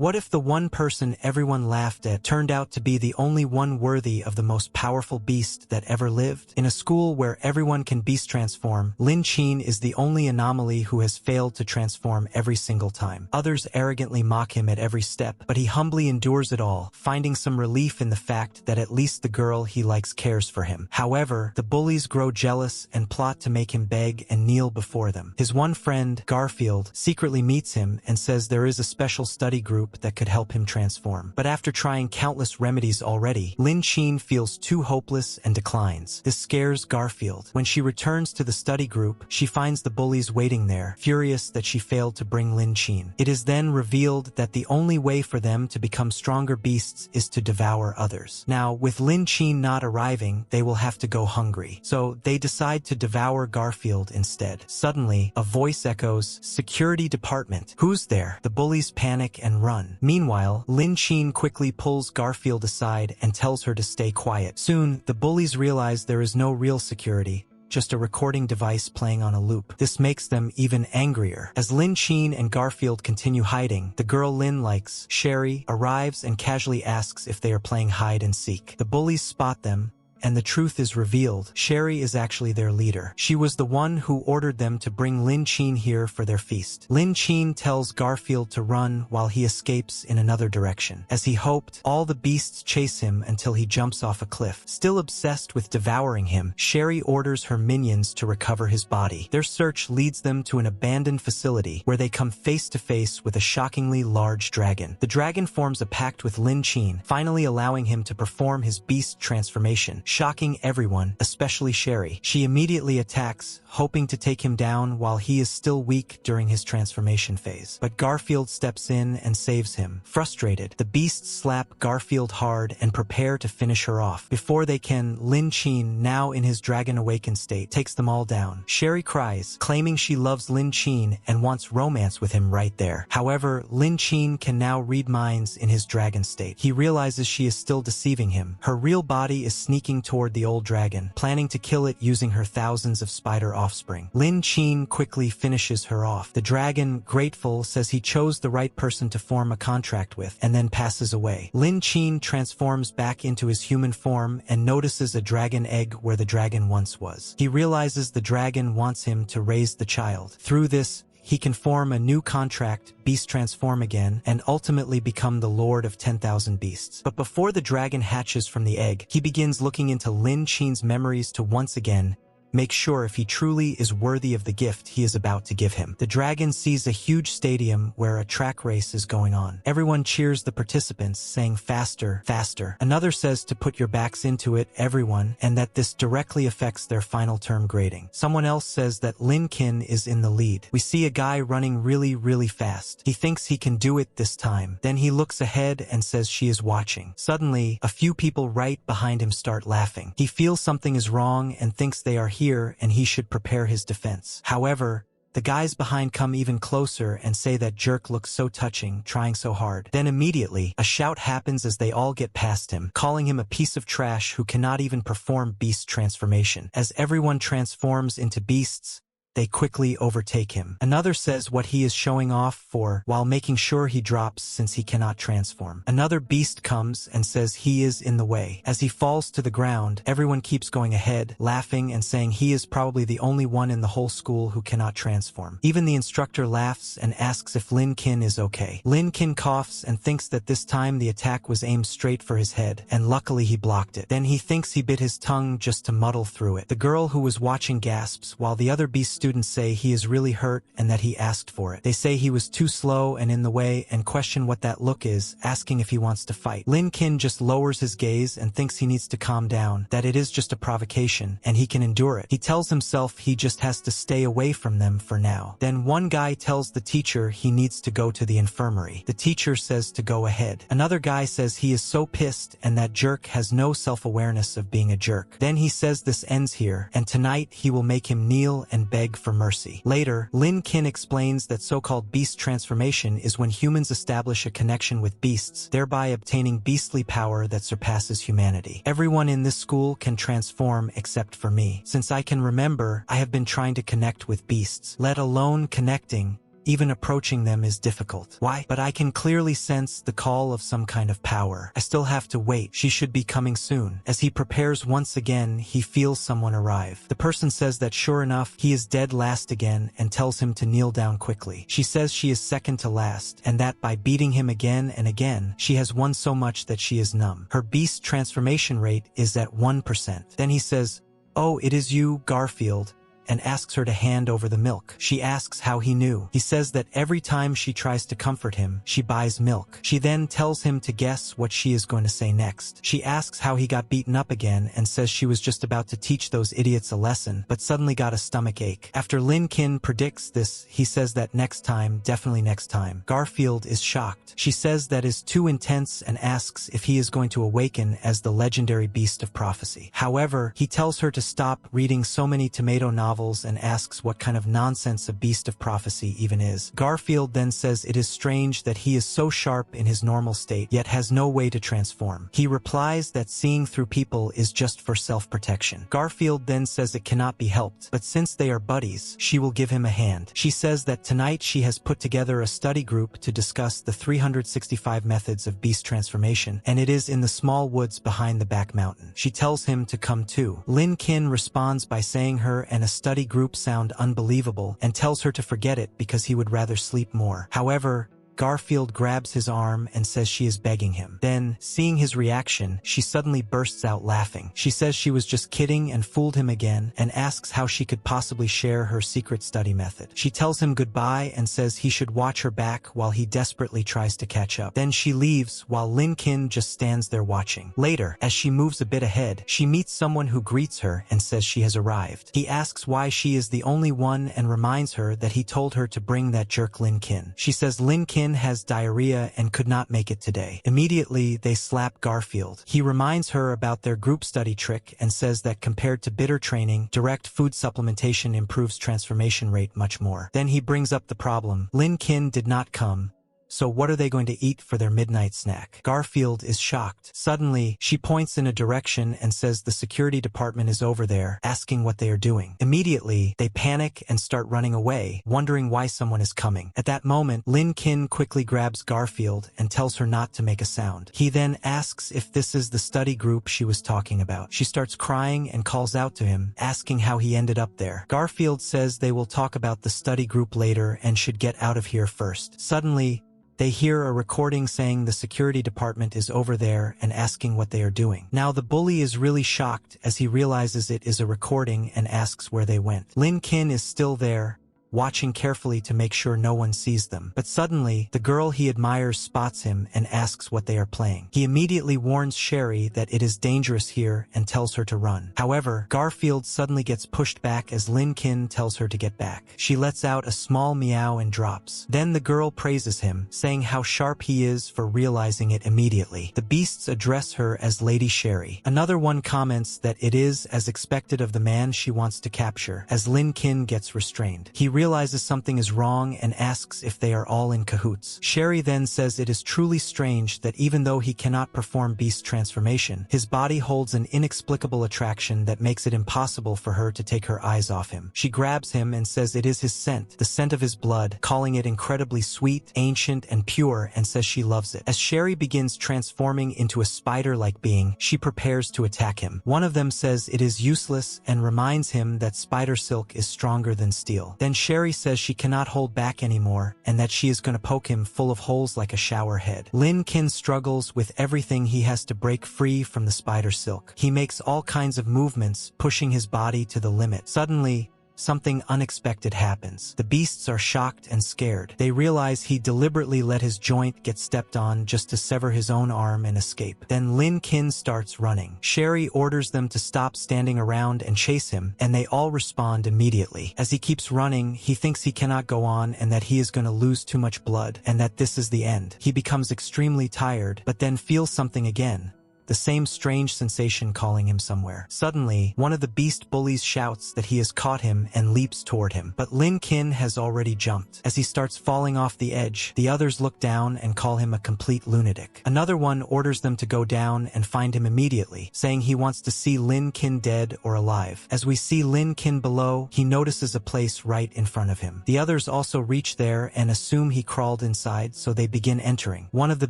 What if the one person everyone laughed at turned out to be the only one worthy of the most powerful beast that ever lived? In a school where everyone can beast transform, Lin Qin is the only anomaly who has failed to transform every single time. Others arrogantly mock him at every step, but he humbly endures it all, finding some relief in the fact that at least the girl he likes cares for him. However, the bullies grow jealous and plot to make him beg and kneel before them. His one friend, Garfield, secretly meets him and says there is a special study group that could help him transform. But after trying countless remedies already, Lin Qin feels too hopeless and declines. This scares Garfield. When she returns to the study group, she finds the bullies waiting there, furious that she failed to bring Lin Qin. It is then revealed that the only way for them to become stronger beasts is to devour others. Now, with Lin Qin not arriving, they will have to go hungry. So they decide to devour Garfield instead. Suddenly, a voice echoes, "Security Department. Who's there?" The bullies panic and run. Meanwhile, Lin Qin quickly pulls Garfield aside and tells her to stay quiet. Soon, the bullies realize there is no real security, just a recording device playing on a loop. This makes them even angrier. As Lin Qin and Garfield continue hiding, the girl Lin likes, Sherry, arrives and casually asks if they are playing hide and seek. The bullies spot them, and the truth is revealed. Sherry is actually their leader. She was the one who ordered them to bring Lin Qin here for their feast. Lin Qin tells Garfield to run while he escapes in another direction. As he hoped, all the beasts chase him until he jumps off a cliff. Still obsessed with devouring him, Sherry orders her minions to recover his body. Their search leads them to an abandoned facility where they come face to face with a shockingly large dragon. The dragon forms a pact with Lin Qin, finally allowing him to perform his beast transformation, shocking everyone, especially Sherry. She immediately attacks, hoping to take him down while he is still weak during his transformation phase. But Garfield steps in and saves him. Frustrated, the beasts slap Garfield hard and prepare to finish her off. Before they can, Lin Qin, now in his dragon-awakened state, takes them all down. Sherry cries, claiming she loves Lin Qin and wants romance with him right there. However, Lin Qin can now read minds in his dragon state. He realizes she is still deceiving him. Her real body is sneaking toward the old dragon, planning to kill it using her thousands of spider offspring. Lin Qin quickly finishes her off. The dragon, grateful, says he chose the right person to form a contract with, and then passes away. Lin Qin transforms back into his human form and notices a dragon egg where the dragon once was. He realizes the dragon wants him to raise the child. Through this, he can form a new contract, beast transform again, and ultimately become the Lord of 10,000 beasts. But before the dragon hatches from the egg, he begins looking into Lin Qin's memories to once again make sure if he truly is worthy of the gift he is about to give him. The dragon sees a huge stadium where a track race is going on. Everyone cheers the participants, saying faster, faster. Another says to put your backs into it, everyone, and that this directly affects their final term grading. Someone else says that Lin Qin is in the lead. We see a guy running really fast. He thinks he can do it this time. Then he looks ahead and says she is watching. Suddenly, a few people right behind him start laughing. He feels something is wrong and thinks they are here and he should prepare his defense. However, the guys behind come even closer and say that jerk looks so touching, trying so hard. Then immediately, a shout happens as they all get past him, calling him a piece of trash who cannot even perform beast transformation. As everyone transforms into beasts, they quickly overtake him. Another says what he is showing off for while making sure he drops since he cannot transform. Another beast comes and says he is in the way. As he falls to the ground, everyone keeps going ahead, laughing and saying he is probably the only one in the whole school who cannot transform. Even the instructor laughs and asks if Lin Qin is okay. Lin Qin coughs and thinks that this time the attack was aimed straight for his head, and luckily he blocked it. Then he thinks he bit his tongue just to muddle through it. The girl who was watching gasps, while the other beast students say he is really hurt and that he asked for it. They say he was too slow and in the way and question what that look is, asking if he wants to fight. Lin Qin just lowers his gaze and thinks he needs to calm down, that it is just a provocation and he can endure it. He tells himself he just has to stay away from them for now. Then one guy tells the teacher he needs to go to the infirmary. The teacher says to go ahead. Another guy says he is so pissed and that jerk has no self-awareness of being a jerk. Then he says this ends here, and tonight he will make him kneel and beg for mercy. Later, Lin Qin explains that so-called beast transformation is when humans establish a connection with beasts, thereby obtaining beastly power that surpasses humanity. Everyone in this school can transform except for me. Since I can remember, I have been trying to connect with beasts. Let alone connecting, Even approaching them is difficult. Why? But I can clearly sense the call of some kind of power. I still have to wait. She should be coming soon. As he prepares once again, he feels someone arrive. The person says that sure enough, he is dead last again and tells him to kneel down quickly. She says she is second to last and that by beating him again and again, she has won so much that she is numb. Her beast transformation rate is at 1%. Then he says, "Oh, it is you, Garfield," and asks her to hand over the milk. She asks how he knew. He says that every time she tries to comfort him, she buys milk. She then tells him to guess what she is going to say next. She asks how he got beaten up again and says she was just about to teach those idiots a lesson, but suddenly got a stomach ache. After Lin Kin predicts this, he says that next time, definitely next time. Garfield is shocked. She says that is too intense and asks if he is going to awaken as the legendary beast of prophecy. However, he tells her to stop reading so many tomato novels and asks what kind of nonsense a beast of prophecy even is. Garfield then says it is strange that he is so sharp in his normal state, yet has no way to transform. He replies that seeing through people is just for self-protection. Garfield then says it cannot be helped, but since they are buddies, she will give him a hand. She says that tonight she has put together a study group to discuss the 365 methods of beast transformation, and it is in the small woods behind the back mountain. She tells him to come too. Lin Kin responds by saying her and a study group sound unbelievable and tells her to forget it because he would rather sleep more. However, Garfield grabs his arm and says she is begging him. Then, seeing his reaction, she suddenly bursts out laughing. She says she was just kidding and fooled him again and asks how she could possibly share her secret study method. She tells him goodbye and says he should watch her back while he desperately tries to catch up. Then she leaves while Lin Kin just stands there watching. Later, as she moves a bit ahead, she meets someone who greets her and says she has arrived. He asks why she is the only one and reminds her that he told her to bring that jerk Lin Kin. She says Lin Kin has diarrhea and could not make it today. Immediately, they slap Garfield. He reminds her about their group study trick and says that compared to bitter training, direct food supplementation improves transformation rate much more. Then he brings up the problem. Lin Kin did not come. So what are they going to eat for their midnight snack? Garfield is shocked. Suddenly, she points in a direction and says the security department is over there, asking what they are doing. Immediately, they panic and start running away, wondering why someone is coming. At that moment, Lin Kin quickly grabs Garfield and tells her not to make a sound. He then asks if this is the study group she was talking about. She starts crying and calls out to him, asking how he ended up there. Garfield says they will talk about the study group later and should get out of here first. Suddenly, they hear a recording saying the security department is over there and asking what they are doing. Now the bully is really shocked as he realizes it is a recording and asks where they went. Lin Kin is still there, watching carefully to make sure no one sees them. But suddenly, the girl he admires spots him and asks what they are playing. He immediately warns Sherry that it is dangerous here and tells her to run. However, Garfield suddenly gets pushed back as Lin Kin tells her to get back. She lets out a small meow and drops. Then the girl praises him, saying how sharp he is for realizing it immediately. The beasts address her as Lady Sherry. Another one comments that it is as expected of the man she wants to capture, as Lin Kin gets restrained. He realizes something is wrong and asks if they are all in cahoots. Sherry then says it is truly strange that even though he cannot perform beast transformation, his body holds an inexplicable attraction that makes it impossible for her to take her eyes off him. She grabs him and says it is his scent, the scent of his blood, calling it incredibly sweet, ancient, and pure, and says she loves it. As Sherry begins transforming into a spider-like being, she prepares to attack him. One of them says it is useless and reminds him that spider silk is stronger than steel. Then Sherry says she cannot hold back anymore and that she is going to poke him full of holes like a shower head. Lin Kin struggles with everything he has to break free from the spider silk. He makes all kinds of movements, pushing his body to the limit. Suddenly, something unexpected happens. The beasts are shocked and scared. They realize he deliberately let his joint get stepped on just to sever his own arm and escape. Then Lin Kin starts running. Sherry orders them to stop standing around and chase him, and they all respond immediately. As he keeps running, he thinks he cannot go on and that he is going to lose too much blood, and that this is the end. He becomes extremely tired, but then feels something again. the same strange sensation calling him somewhere. Suddenly, one of the beast bullies shouts that he has caught him and leaps toward him. But Lin Kin has already jumped. As he starts falling off the edge, the others look down and call him a complete lunatic. Another one orders them to go down and find him immediately, saying he wants to see Lin Kin dead or alive. As we see Lin Kin below, he notices a place right in front of him. The others also reach there and assume he crawled inside, so they begin entering. One of the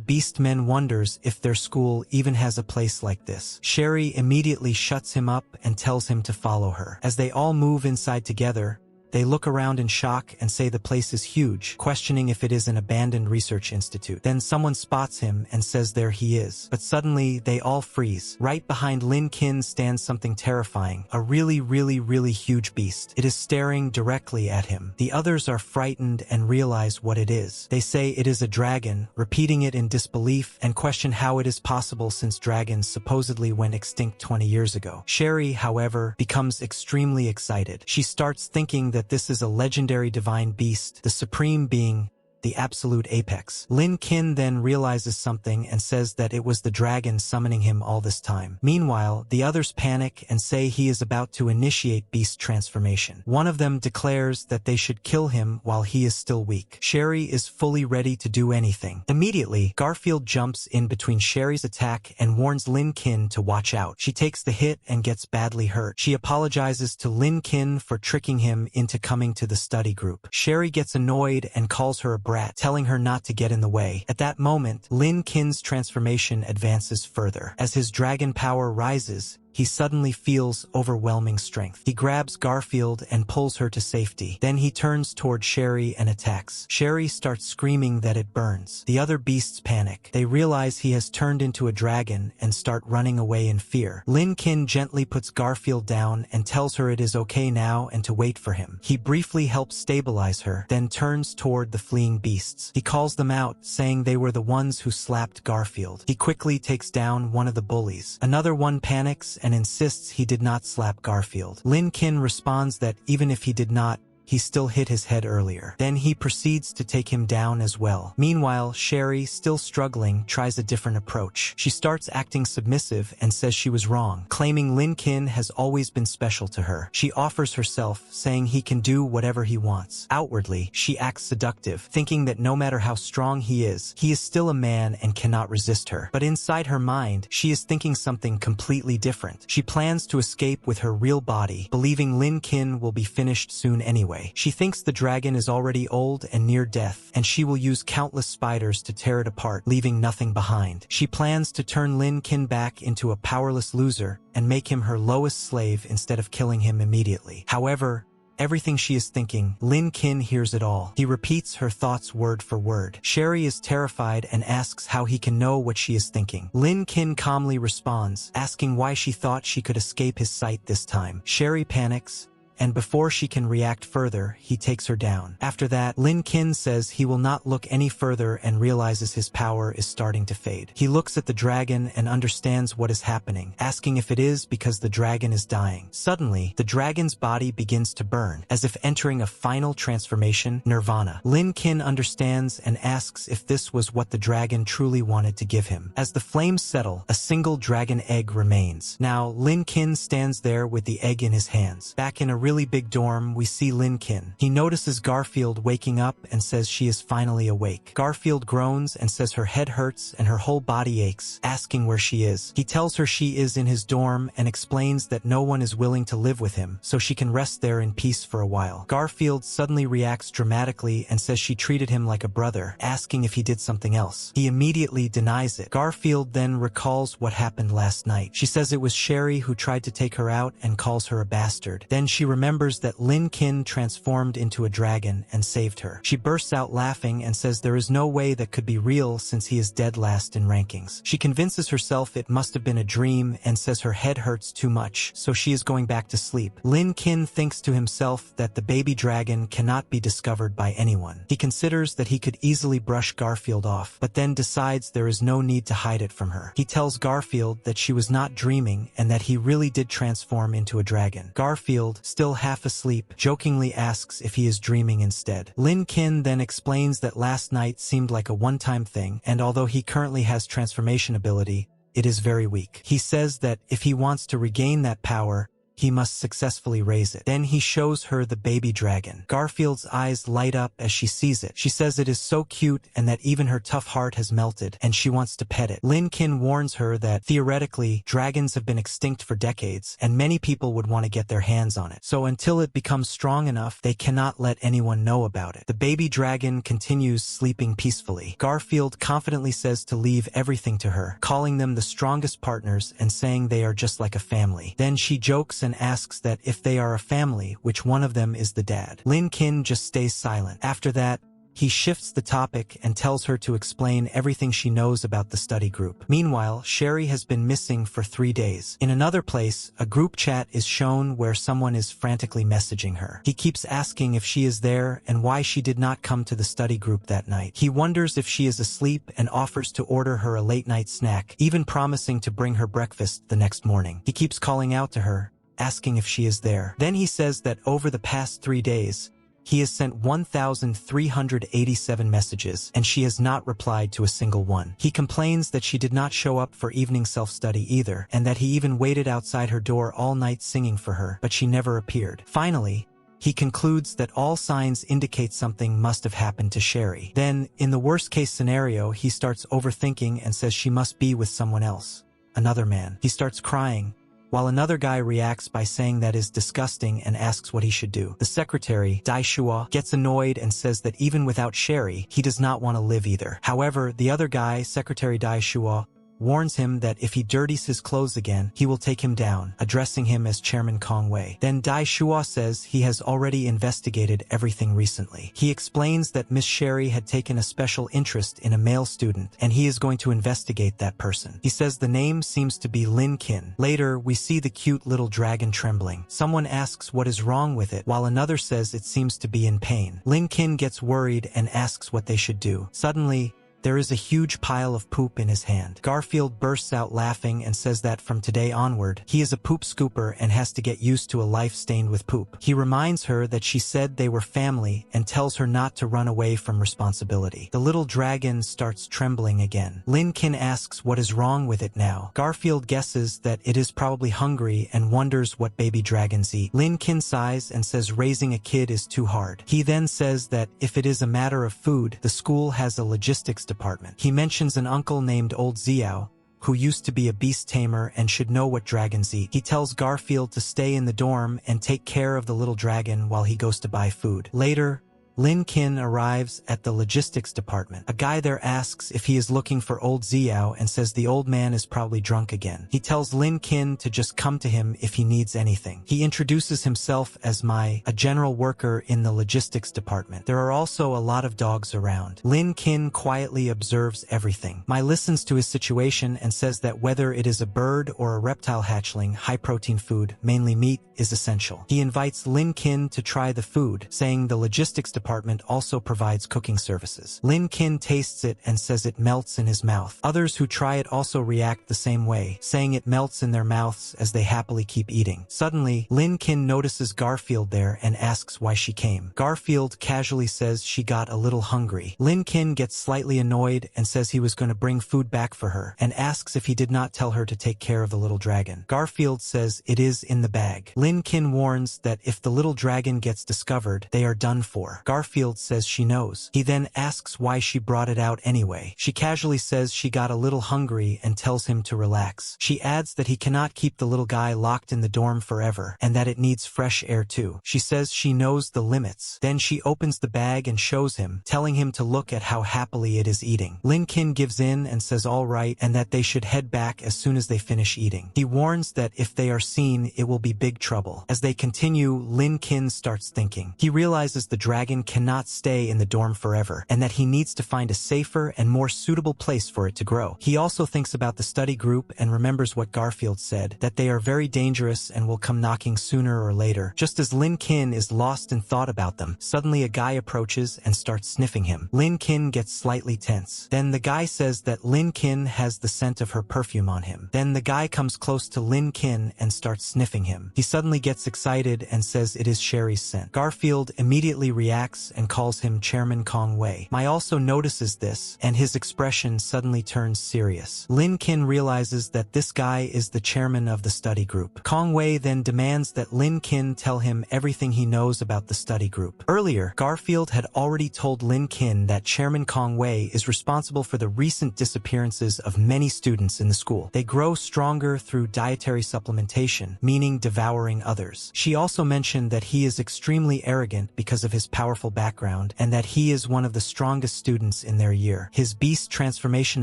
beast men wonders if their school even has a place like this. Sherry immediately shuts him up and tells him to follow her. As they all move inside together, they look around in shock and say the place is huge, questioning if it is an abandoned research institute. Then someone spots him and says there he is. But suddenly, they all freeze. Right behind Lin Kin stands something terrifying, a really huge beast. It is staring directly at him. The others are frightened and realize what it is. They say it is a dragon, repeating it in disbelief, and question how it is possible since dragons supposedly went extinct 20 years ago. Sherry, however, becomes extremely excited. She starts thinking that this is a legendary divine beast, the supreme being, the absolute apex. Lin Kin then realizes something and says that it was the dragon summoning him all this time. Meanwhile, the others panic and say he is about to initiate beast transformation. One of them declares that they should kill him while he is still weak. Sherry is fully ready to do anything. Immediately, Garfield jumps in between Sherry's attack and warns Lin Kin to watch out. She takes the hit and gets badly hurt. She apologizes to Lin Kin for tricking him into coming to the study group. Sherry gets annoyed and calls her a brat, telling her not to get in the way. At that moment, Lin Kin's transformation advances further. As his dragon power rises, he suddenly feels overwhelming strength. He grabs Garfield and pulls her to safety. Then he turns toward Sherry and attacks. Sherry starts screaming that it burns. The other beasts panic. They realize he has turned into a dragon and start running away in fear. Lin Kin gently puts Garfield down and tells her it is okay now and to wait for him. He briefly helps stabilize her, then turns toward the fleeing beasts. He calls them out, saying they were the ones who slapped Garfield. He quickly takes down one of the bullies. Another one panics and insists he did not slap Garfield. Lin Kin responds that even if he did not, he still hit his head earlier. Then he proceeds to take him down as well. Meanwhile, Sherry, still struggling, tries a different approach. She starts acting submissive and says she was wrong, claiming Lin Kin has always been special to her. She offers herself, saying he can do whatever he wants. Outwardly, she acts seductive, thinking that no matter how strong he is still a man and cannot resist her. But inside her mind, she is thinking something completely different. She plans to escape with her real body, believing Lin Kin will be finished soon anyway. She thinks the dragon is already old and near death, and she will use countless spiders to tear it apart, leaving nothing behind. She plans to turn Lin Kin back into a powerless loser and make him her lowest slave instead of killing him immediately. However, everything she is thinking, Lin Kin hears it all. He repeats her thoughts word for word. Sherry is terrified and asks how he can know what she is thinking. Lin Kin calmly responds, asking why she thought she could escape his sight this time. Sherry panics, and before she can react further, he takes her down. After that, Lin Kin says he will not look any further and realizes his power is starting to fade. He looks at the dragon and understands what is happening, asking if it is because the dragon is dying. Suddenly, the dragon's body begins to burn, as if entering a final transformation, nirvana. Lin Kin understands and asks if this was what the dragon truly wanted to give him. As the flames settle, a single dragon egg remains. Now, Lin Kin stands there with the egg in his hands. Back in a really big dorm, we see Lin Kin. He notices Garfield waking up and says she is finally awake. Garfield groans and says her head hurts and her whole body aches, asking where she is. He tells her she is in his dorm and explains that no one is willing to live with him, so she can rest there in peace for a while. Garfield suddenly reacts dramatically and says she treated him like a brother, asking if he did something else. He immediately denies it. Garfield then recalls what happened last night. She says it was Sherry who tried to take her out and calls her a bastard. Then she remembers that Lin Kin transformed into a dragon and saved her. She bursts out laughing and says there is no way that could be real since he is dead last in rankings. She convinces herself it must have been a dream and says her head hurts too much, so she is going back to sleep. Lin Kin thinks to himself that the baby dragon cannot be discovered by anyone. He considers that he could easily brush Garfield off, but then decides there is no need to hide it from her. He tells Garfield that she was not dreaming and that he really did transform into a dragon. Garfield, still half asleep, jokingly asks if he is dreaming instead. Lin Kin then explains that last night seemed like a one-time thing, and although he currently has transformation ability, it is very weak. He says that if he wants to regain that power, he must successfully raise it. Then he shows her the baby dragon. Garfield's eyes light up as she sees it. She says it is so cute and that even her tough heart has melted, and she wants to pet it. Lin Kin warns her that, theoretically, dragons have been extinct for decades, and many people would want to get their hands on it. So until it becomes strong enough, they cannot let anyone know about it. The baby dragon continues sleeping peacefully. Garfield confidently says to leave everything to her, calling them the strongest partners and saying they are just like a family. Then she jokes and asks that if they are a family, which one of them is the dad. Lin Kin just stays silent. After that, he shifts the topic and tells her to explain everything she knows about the study group. Meanwhile, Sherry has been missing for 3 days. In another place, a group chat is shown where someone is frantically messaging her. He keeps asking if she is there and why she did not come to the study group that night. He wonders if she is asleep and offers to order her a late-night snack, even promising to bring her breakfast the next morning. He keeps calling out to her, asking if she is there. Then he says that over the past 3 days, he has sent 1,387 messages, and she has not replied to a single one. He complains that she did not show up for evening self-study either, and that he even waited outside her door all night singing for her, but she never appeared. Finally, he concludes that all signs indicate something must have happened to Sherry. Then, in the worst-case scenario, he starts overthinking and says she must be with someone else, another man. He starts crying, while another guy reacts by saying that is disgusting and asks what he should do. The secretary, Dai Shua, gets annoyed and says that even without Sherry, he does not want to live either. However, the other guy, Secretary Dai Shua, warns him that if he dirties his clothes again, he will take him down, addressing him as Chairman Kong Wei. Then Dai Shua says he has already investigated everything recently. He explains that Miss Sherry had taken a special interest in a male student, and he is going to investigate that person. He says the name seems to be Lin Kin. Later, we see the cute little dragon trembling. Someone asks what is wrong with it, while another says it seems to be in pain. Lin Kin gets worried and asks what they should do. Suddenly, there is a huge pile of poop in his hand. Garfield bursts out laughing and says that from today onward, he is a poop scooper and has to get used to a life stained with poop. He reminds her that she said they were family and tells her not to run away from responsibility. The little dragon starts trembling again. Lin Kin asks what is wrong with it now. Garfield guesses that it is probably hungry and wonders what baby dragons eat. Lin Kin sighs and says raising a kid is too hard. He then says that if it is a matter of food, the school has a logistics department. He mentions an uncle named Old Xiao, who used to be a beast tamer and should know what dragons eat. He tells Garfield to stay in the dorm and take care of the little dragon while he goes to buy food. Later, Lin Kin arrives at the logistics department. A guy there asks if he is looking for Old Xiao and says the old man is probably drunk again. He tells Lin Kin to just come to him if he needs anything. He introduces himself as a general worker in the logistics department. There are also a lot of dogs around. Lin Kin quietly observes everything. Mai listens to his situation and says that whether it is a bird or a reptile hatchling, high-protein food, mainly meat, is essential. He invites Lin Kin to try the food, saying the logistics department also provides cooking services. Lin Kin tastes it and says it melts in his mouth. Others who try it also react the same way, saying it melts in their mouths as they happily keep eating. Suddenly, Lin Kin notices Garfield there and asks why she came. Garfield casually says she got a little hungry. Lin Kin gets slightly annoyed and says he was going to bring food back for her, and asks if he did not tell her to take care of the little dragon. Garfield says it is in the bag. Lin Kin warns that if the little dragon gets discovered, they are done for. Garfield says she knows. He then asks why she brought it out anyway. She casually says she got a little hungry and tells him to relax. She adds that he cannot keep the little guy locked in the dorm forever, and that it needs fresh air too. She says she knows the limits. Then she opens the bag and shows him, telling him to look at how happily it is eating. Lin Kin gives in and says all right, and that they should head back as soon as they finish eating. He warns that if they are seen, it will be big trouble. As they continue, Lin Kin starts thinking. He realizes the dragon cannot stay in the dorm forever, and that he needs to find a safer and more suitable place for it to grow. He also thinks about the study group and remembers what Garfield said, that they are very dangerous and will come knocking sooner or later. Just as Lin Kin is lost in thought about them, suddenly a guy approaches and starts sniffing him. Lin Kin gets slightly tense. Then the guy says that Lin Kin has the scent of her perfume on him. Then the guy comes close to Lin Kin and starts sniffing him. He suddenly gets excited and says it is Sherry's scent. Garfield immediately reacts reacts and calls him Chairman Kong Wei. Mai also notices this, and his expression suddenly turns serious. Lin Qin realizes that this guy is the chairman of the study group. Kong Wei then demands that Lin Qin tell him everything he knows about the study group. Earlier, Garfield had already told Lin Qin that Chairman Kong Wei is responsible for the recent disappearances of many students in the school. They grow stronger through dietary supplementation, meaning devouring others. She also mentioned that he is extremely arrogant because of his powerful background, and that he is one of the strongest students in their year. His beast transformation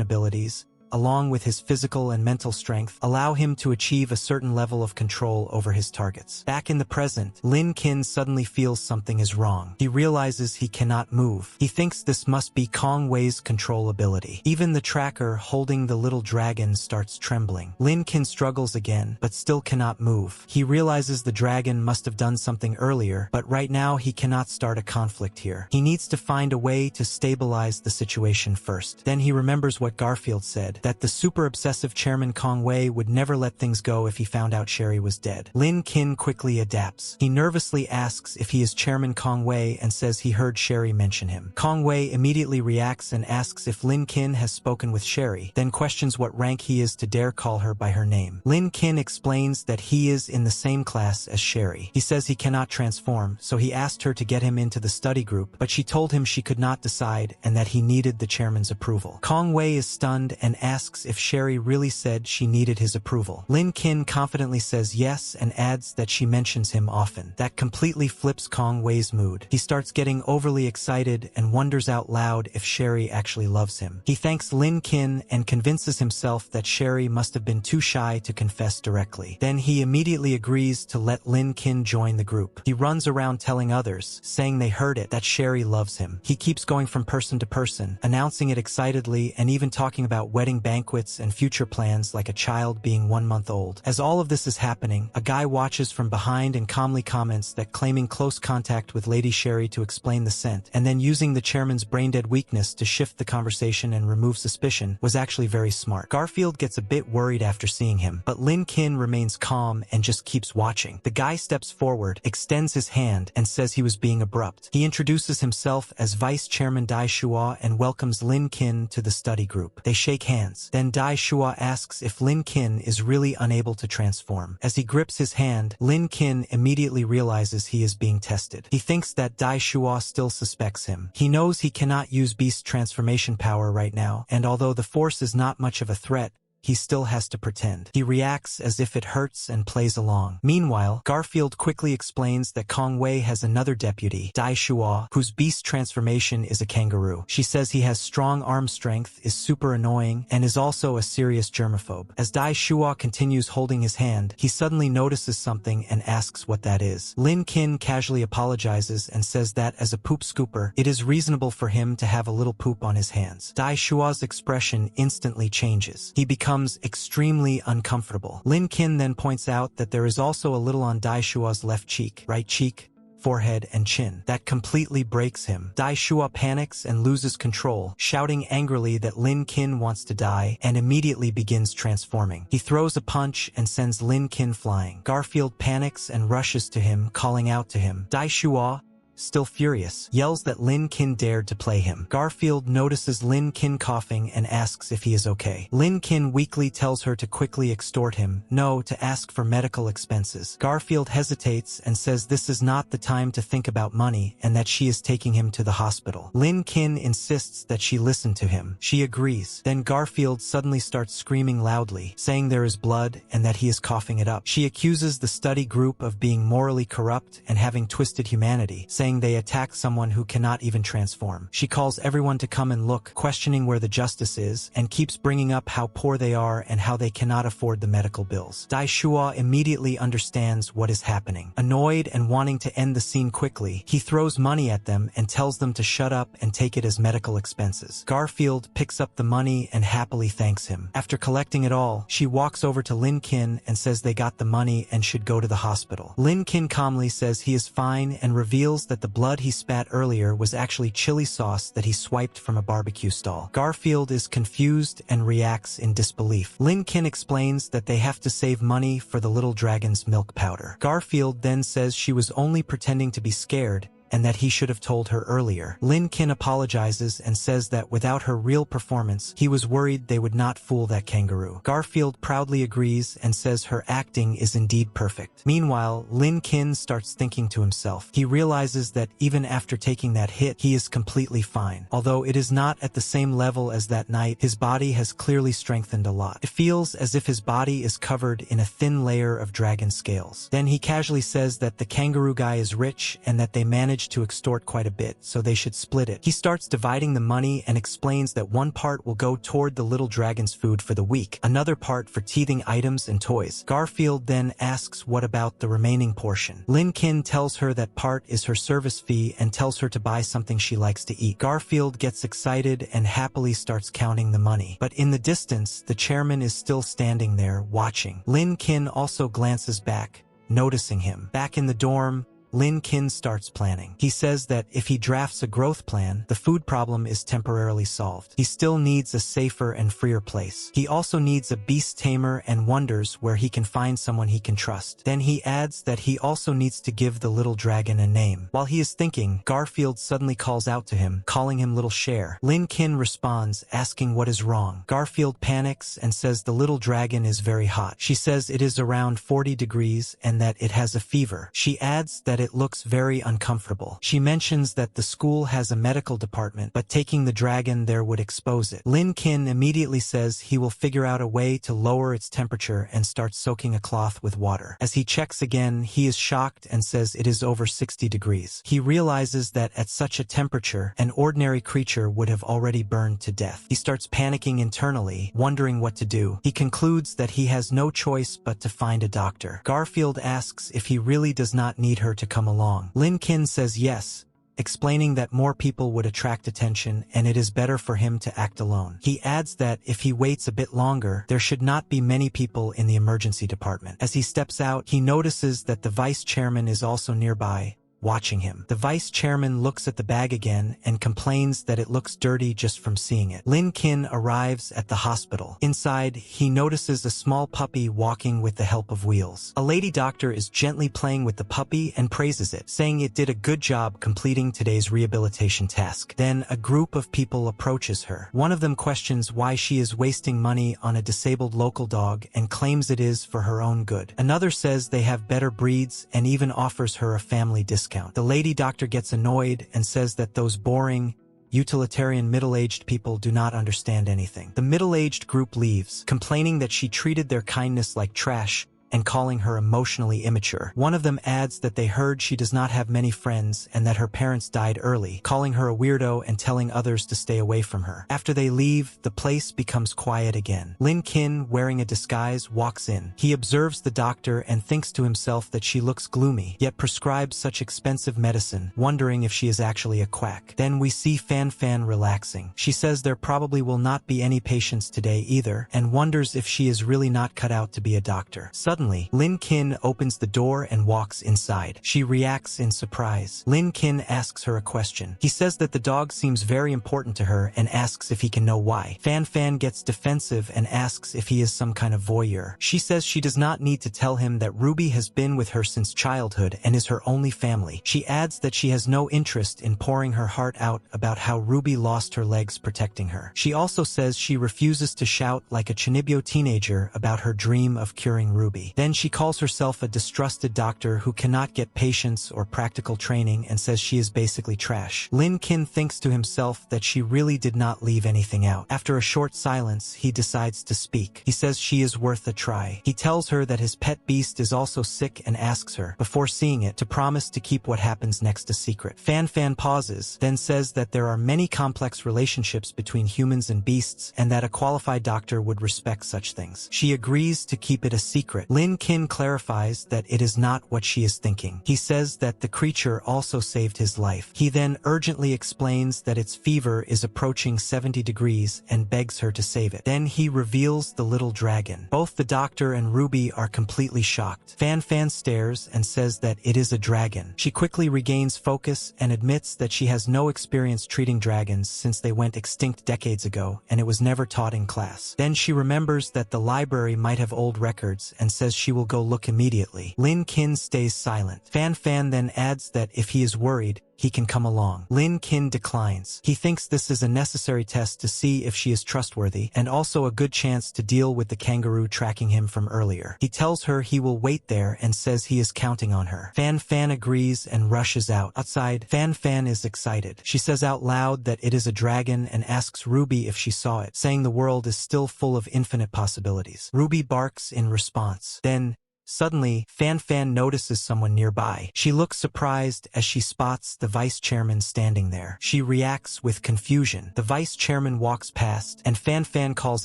abilities, along with his physical and mental strength, allow him to achieve a certain level of control over his targets. Back in the present, Lin Qin suddenly feels something is wrong. He realizes he cannot move. He thinks this must be Kong Wei's control ability. Even the tracker holding the little dragon starts trembling. Lin Qin struggles again, but still cannot move. He realizes the dragon must have done something earlier, but right now he cannot start a conflict here. He needs to find a way to stabilize the situation first. Then he remembers what Garfield said, that the super-obsessive Chairman Kong Wei would never let things go if he found out Sherry was dead. Lin Qin quickly adapts. He nervously asks if he is Chairman Kong Wei and says he heard Sherry mention him. Kong Wei immediately reacts and asks if Lin Qin has spoken with Sherry, then questions what rank he is to dare call her by her name. Lin Qin explains that he is in the same class as Sherry. He says he cannot transform, so he asked her to get him into the study group, but she told him she could not decide and that he needed the chairman's approval. Kong Wei is stunned and asks if Sherry really said she needed his approval. Lin Qin confidently says yes and adds that she mentions him often. That completely flips Kong Wei's mood. He starts getting overly excited and wonders out loud if Sherry actually loves him. He thanks Lin Qin and convinces himself that Sherry must have been too shy to confess directly. Then he immediately agrees to let Lin Qin join the group. He runs around telling others, saying they heard it, that Sherry loves him. He keeps going from person to person, announcing it excitedly and even talking about wedding banquets and future plans like a child being 1 month old. As all of this is happening, a guy watches from behind and calmly comments that claiming close contact with Lady Sherry to explain the scent, and then using the chairman's brain-dead weakness to shift the conversation and remove suspicion, was actually very smart. Garfield gets a bit worried after seeing him, but Lin Qin remains calm and just keeps watching. The guy steps forward, extends his hand, and says he was being abrupt. He introduces himself as Vice Chairman Dai Shua and welcomes Lin Qin to the study group. They shake hands. Then Dai Shua asks if Lin Qin is really unable to transform. As he grips his hand, Lin Qin immediately realizes he is being tested. He thinks that Dai Shua still suspects him. He knows he cannot use beast transformation power right now, and although the force is not much of a threat, he still has to pretend. He reacts as if it hurts and plays along. Meanwhile, Garfield quickly explains that Kong Wei has another deputy, Dai Shua, whose beast transformation is a kangaroo. She says he has strong arm strength, is super annoying, and is also a serious germaphobe. As Dai Shua continues holding his hand, he suddenly notices something and asks what that is. Lin Qin casually apologizes and says that as a poop scooper, it is reasonable for him to have a little poop on his hands. Dai Shua's expression instantly changes. He becomes extremely uncomfortable. Lin Qin then points out that there is also a little on Dai Shua's left cheek, right cheek, forehead, and chin. That completely breaks him. Dai Shua panics and loses control, shouting angrily that Lin Qin wants to die, and immediately begins transforming. He throws a punch and sends Lin Qin flying. Garfield panics and rushes to him, calling out to him. Dai Shua, still furious, yells that Lin Qin dared to play him. Garfield notices Lin Qin coughing and asks if he is okay. Lin Qin weakly tells her to quickly extort him, no, to ask for medical expenses. Garfield hesitates and says this is not the time to think about money and that she is taking him to the hospital. Lin Qin insists that she listen to him. She agrees. Then Garfield suddenly starts screaming loudly, saying there is blood and that he is coughing it up. She accuses the study group of being morally corrupt and having twisted humanity, saying they attack someone who cannot even transform. She calls everyone to come and look, questioning where the justice is, and keeps bringing up how poor they are and how they cannot afford the medical bills. Dai Shua immediately understands what is happening. Annoyed and wanting to end the scene quickly, he throws money at them and tells them to shut up and take it as medical expenses. Garfield picks up the money and happily thanks him. After collecting it all, she walks over to Lin Qin and says they got the money and should go to the hospital. Lin Qin calmly says he is fine and reveals that the blood he spat earlier was actually chili sauce that he swiped from a barbecue stall. Garfield is confused and reacts in disbelief. Lin Qin explains that they have to save money for the little dragon's milk powder. Garfield then says she was only pretending to be scared and that he should have told her earlier. Lin Kin apologizes and says that without her real performance, he was worried they would not fool that kangaroo. Garfield proudly agrees and says her acting is indeed perfect. Meanwhile, Lin Kin starts thinking to himself. He realizes that even after taking that hit, he is completely fine. Although it is not at the same level as that night, his body has clearly strengthened a lot. It feels as if his body is covered in a thin layer of dragon scales. Then he casually says that the kangaroo guy is rich and that they managed to extort quite a bit, so they should split it. He starts dividing the money and explains that one part will go toward the little dragon's food for the week, another part for teething items and toys. Garfield then asks what about the remaining portion. Lin Kin tells her that part is her service fee and tells her to buy something she likes to eat. Garfield gets excited and happily starts counting the money. But in the distance, the chairman is still standing there, watching. Lin Kin also glances back, noticing him. Back in the dorm, Lin Kin starts planning. He says that if he drafts a growth plan, the food problem is temporarily solved. He still needs a safer and freer place. He also needs a beast tamer and wonders where he can find someone he can trust. Then he adds that he also needs to give the little dragon a name. While he is thinking, Garfield suddenly calls out to him, calling him Little Cher. Lin Kin responds, asking what is wrong. Garfield panics and says the little dragon is very hot. She says it is around 40 degrees and that it has a fever. She adds that it looks very uncomfortable. She mentions that the school has a medical department, but taking the dragon there would expose it. Lin Kin immediately says he will figure out a way to lower its temperature and starts soaking a cloth with water. As he checks again, he is shocked and says it is over 60 degrees. He realizes that at such a temperature, an ordinary creature would have already burned to death. He starts panicking internally, wondering what to do. He concludes that he has no choice but to find a doctor. Garfield asks if he really does not need her to come along. Lin Kin says yes, explaining that more people would attract attention and it is better for him to act alone. He adds that if he waits a bit longer, there should not be many people in the emergency department. As he steps out, he notices that the vice chairman is also nearby, watching him. The vice chairman looks at the bag again and complains that it looks dirty just from seeing it. Lin Kin arrives at the hospital. Inside, he notices a small puppy walking with the help of wheels. A lady doctor is gently playing with the puppy and praises it, saying it did a good job completing today's rehabilitation task. Then a group of people approaches her. One of them questions why she is wasting money on a disabled local dog and claims it is for her own good. Another says they have better breeds and even offers her a family discount. The lady doctor gets annoyed and says that those boring, utilitarian middle-aged people do not understand anything. The middle-aged group leaves, complaining that she treated their kindness like trash and calling her emotionally immature. One of them adds that they heard she does not have many friends and that her parents died early, calling her a weirdo and telling others to stay away from her. After they leave, the place becomes quiet again. Lin Kin, wearing a disguise, walks in. He observes the doctor and thinks to himself that she looks gloomy, yet prescribes such expensive medicine, wondering if she is actually a quack. Then we see Fan Fan relaxing. She says there probably will not be any patients today either, and wonders if she is really not cut out to be a doctor. Suddenly, Lin Kin opens the door and walks inside. She reacts in surprise. Lin Kin asks her a question. He says that the dog seems very important to her and asks if he can know why. Fan Fan gets defensive and asks if he is some kind of voyeur. She says she does not need to tell him that Ruby has been with her since childhood and is her only family. She adds that she has no interest in pouring her heart out about how Ruby lost her legs protecting her. She also says she refuses to shout like a Chinibyo teenager about her dream of curing Ruby. Then she calls herself a distrusted doctor who cannot get patience or practical training and says she is basically trash. Lin Kin thinks to himself that she really did not leave anything out. After a short silence, he decides to speak. He says she is worth a try. He tells her that his pet beast is also sick and asks her, before seeing it, to promise to keep what happens next a secret. Fan Fan pauses, then says that there are many complex relationships between humans and beasts and that a qualified doctor would respect such things. She agrees to keep it a secret. Lin Kin clarifies that it is not what she is thinking. He says that the creature also saved his life. He then urgently explains that its fever is approaching 70 degrees and begs her to save it. Then he reveals the little dragon. Both the doctor and Ruby are completely shocked. Fan Fan stares and says that it is a dragon. She quickly regains focus and admits that she has no experience treating dragons since they went extinct decades ago and it was never taught in class. Then she remembers that the library might have old records and says she will go look immediately. Lin Kin stays silent. Fan Fan then adds that if he is worried, he can come along. Lin Kin declines. He thinks this is a necessary test to see if she is trustworthy, and also a good chance to deal with the kangaroo tracking him from earlier. He tells her he will wait there and says he is counting on her. Fan Fan agrees and rushes out. Outside, Fan Fan is excited. She says out loud that it is a dragon and asks Ruby if she saw it, saying the world is still full of infinite possibilities. Ruby barks in response. Then, suddenly, Fan Fan notices someone nearby. She looks surprised as she spots the vice chairman standing there. She reacts with confusion. The vice chairman walks past, and Fan Fan calls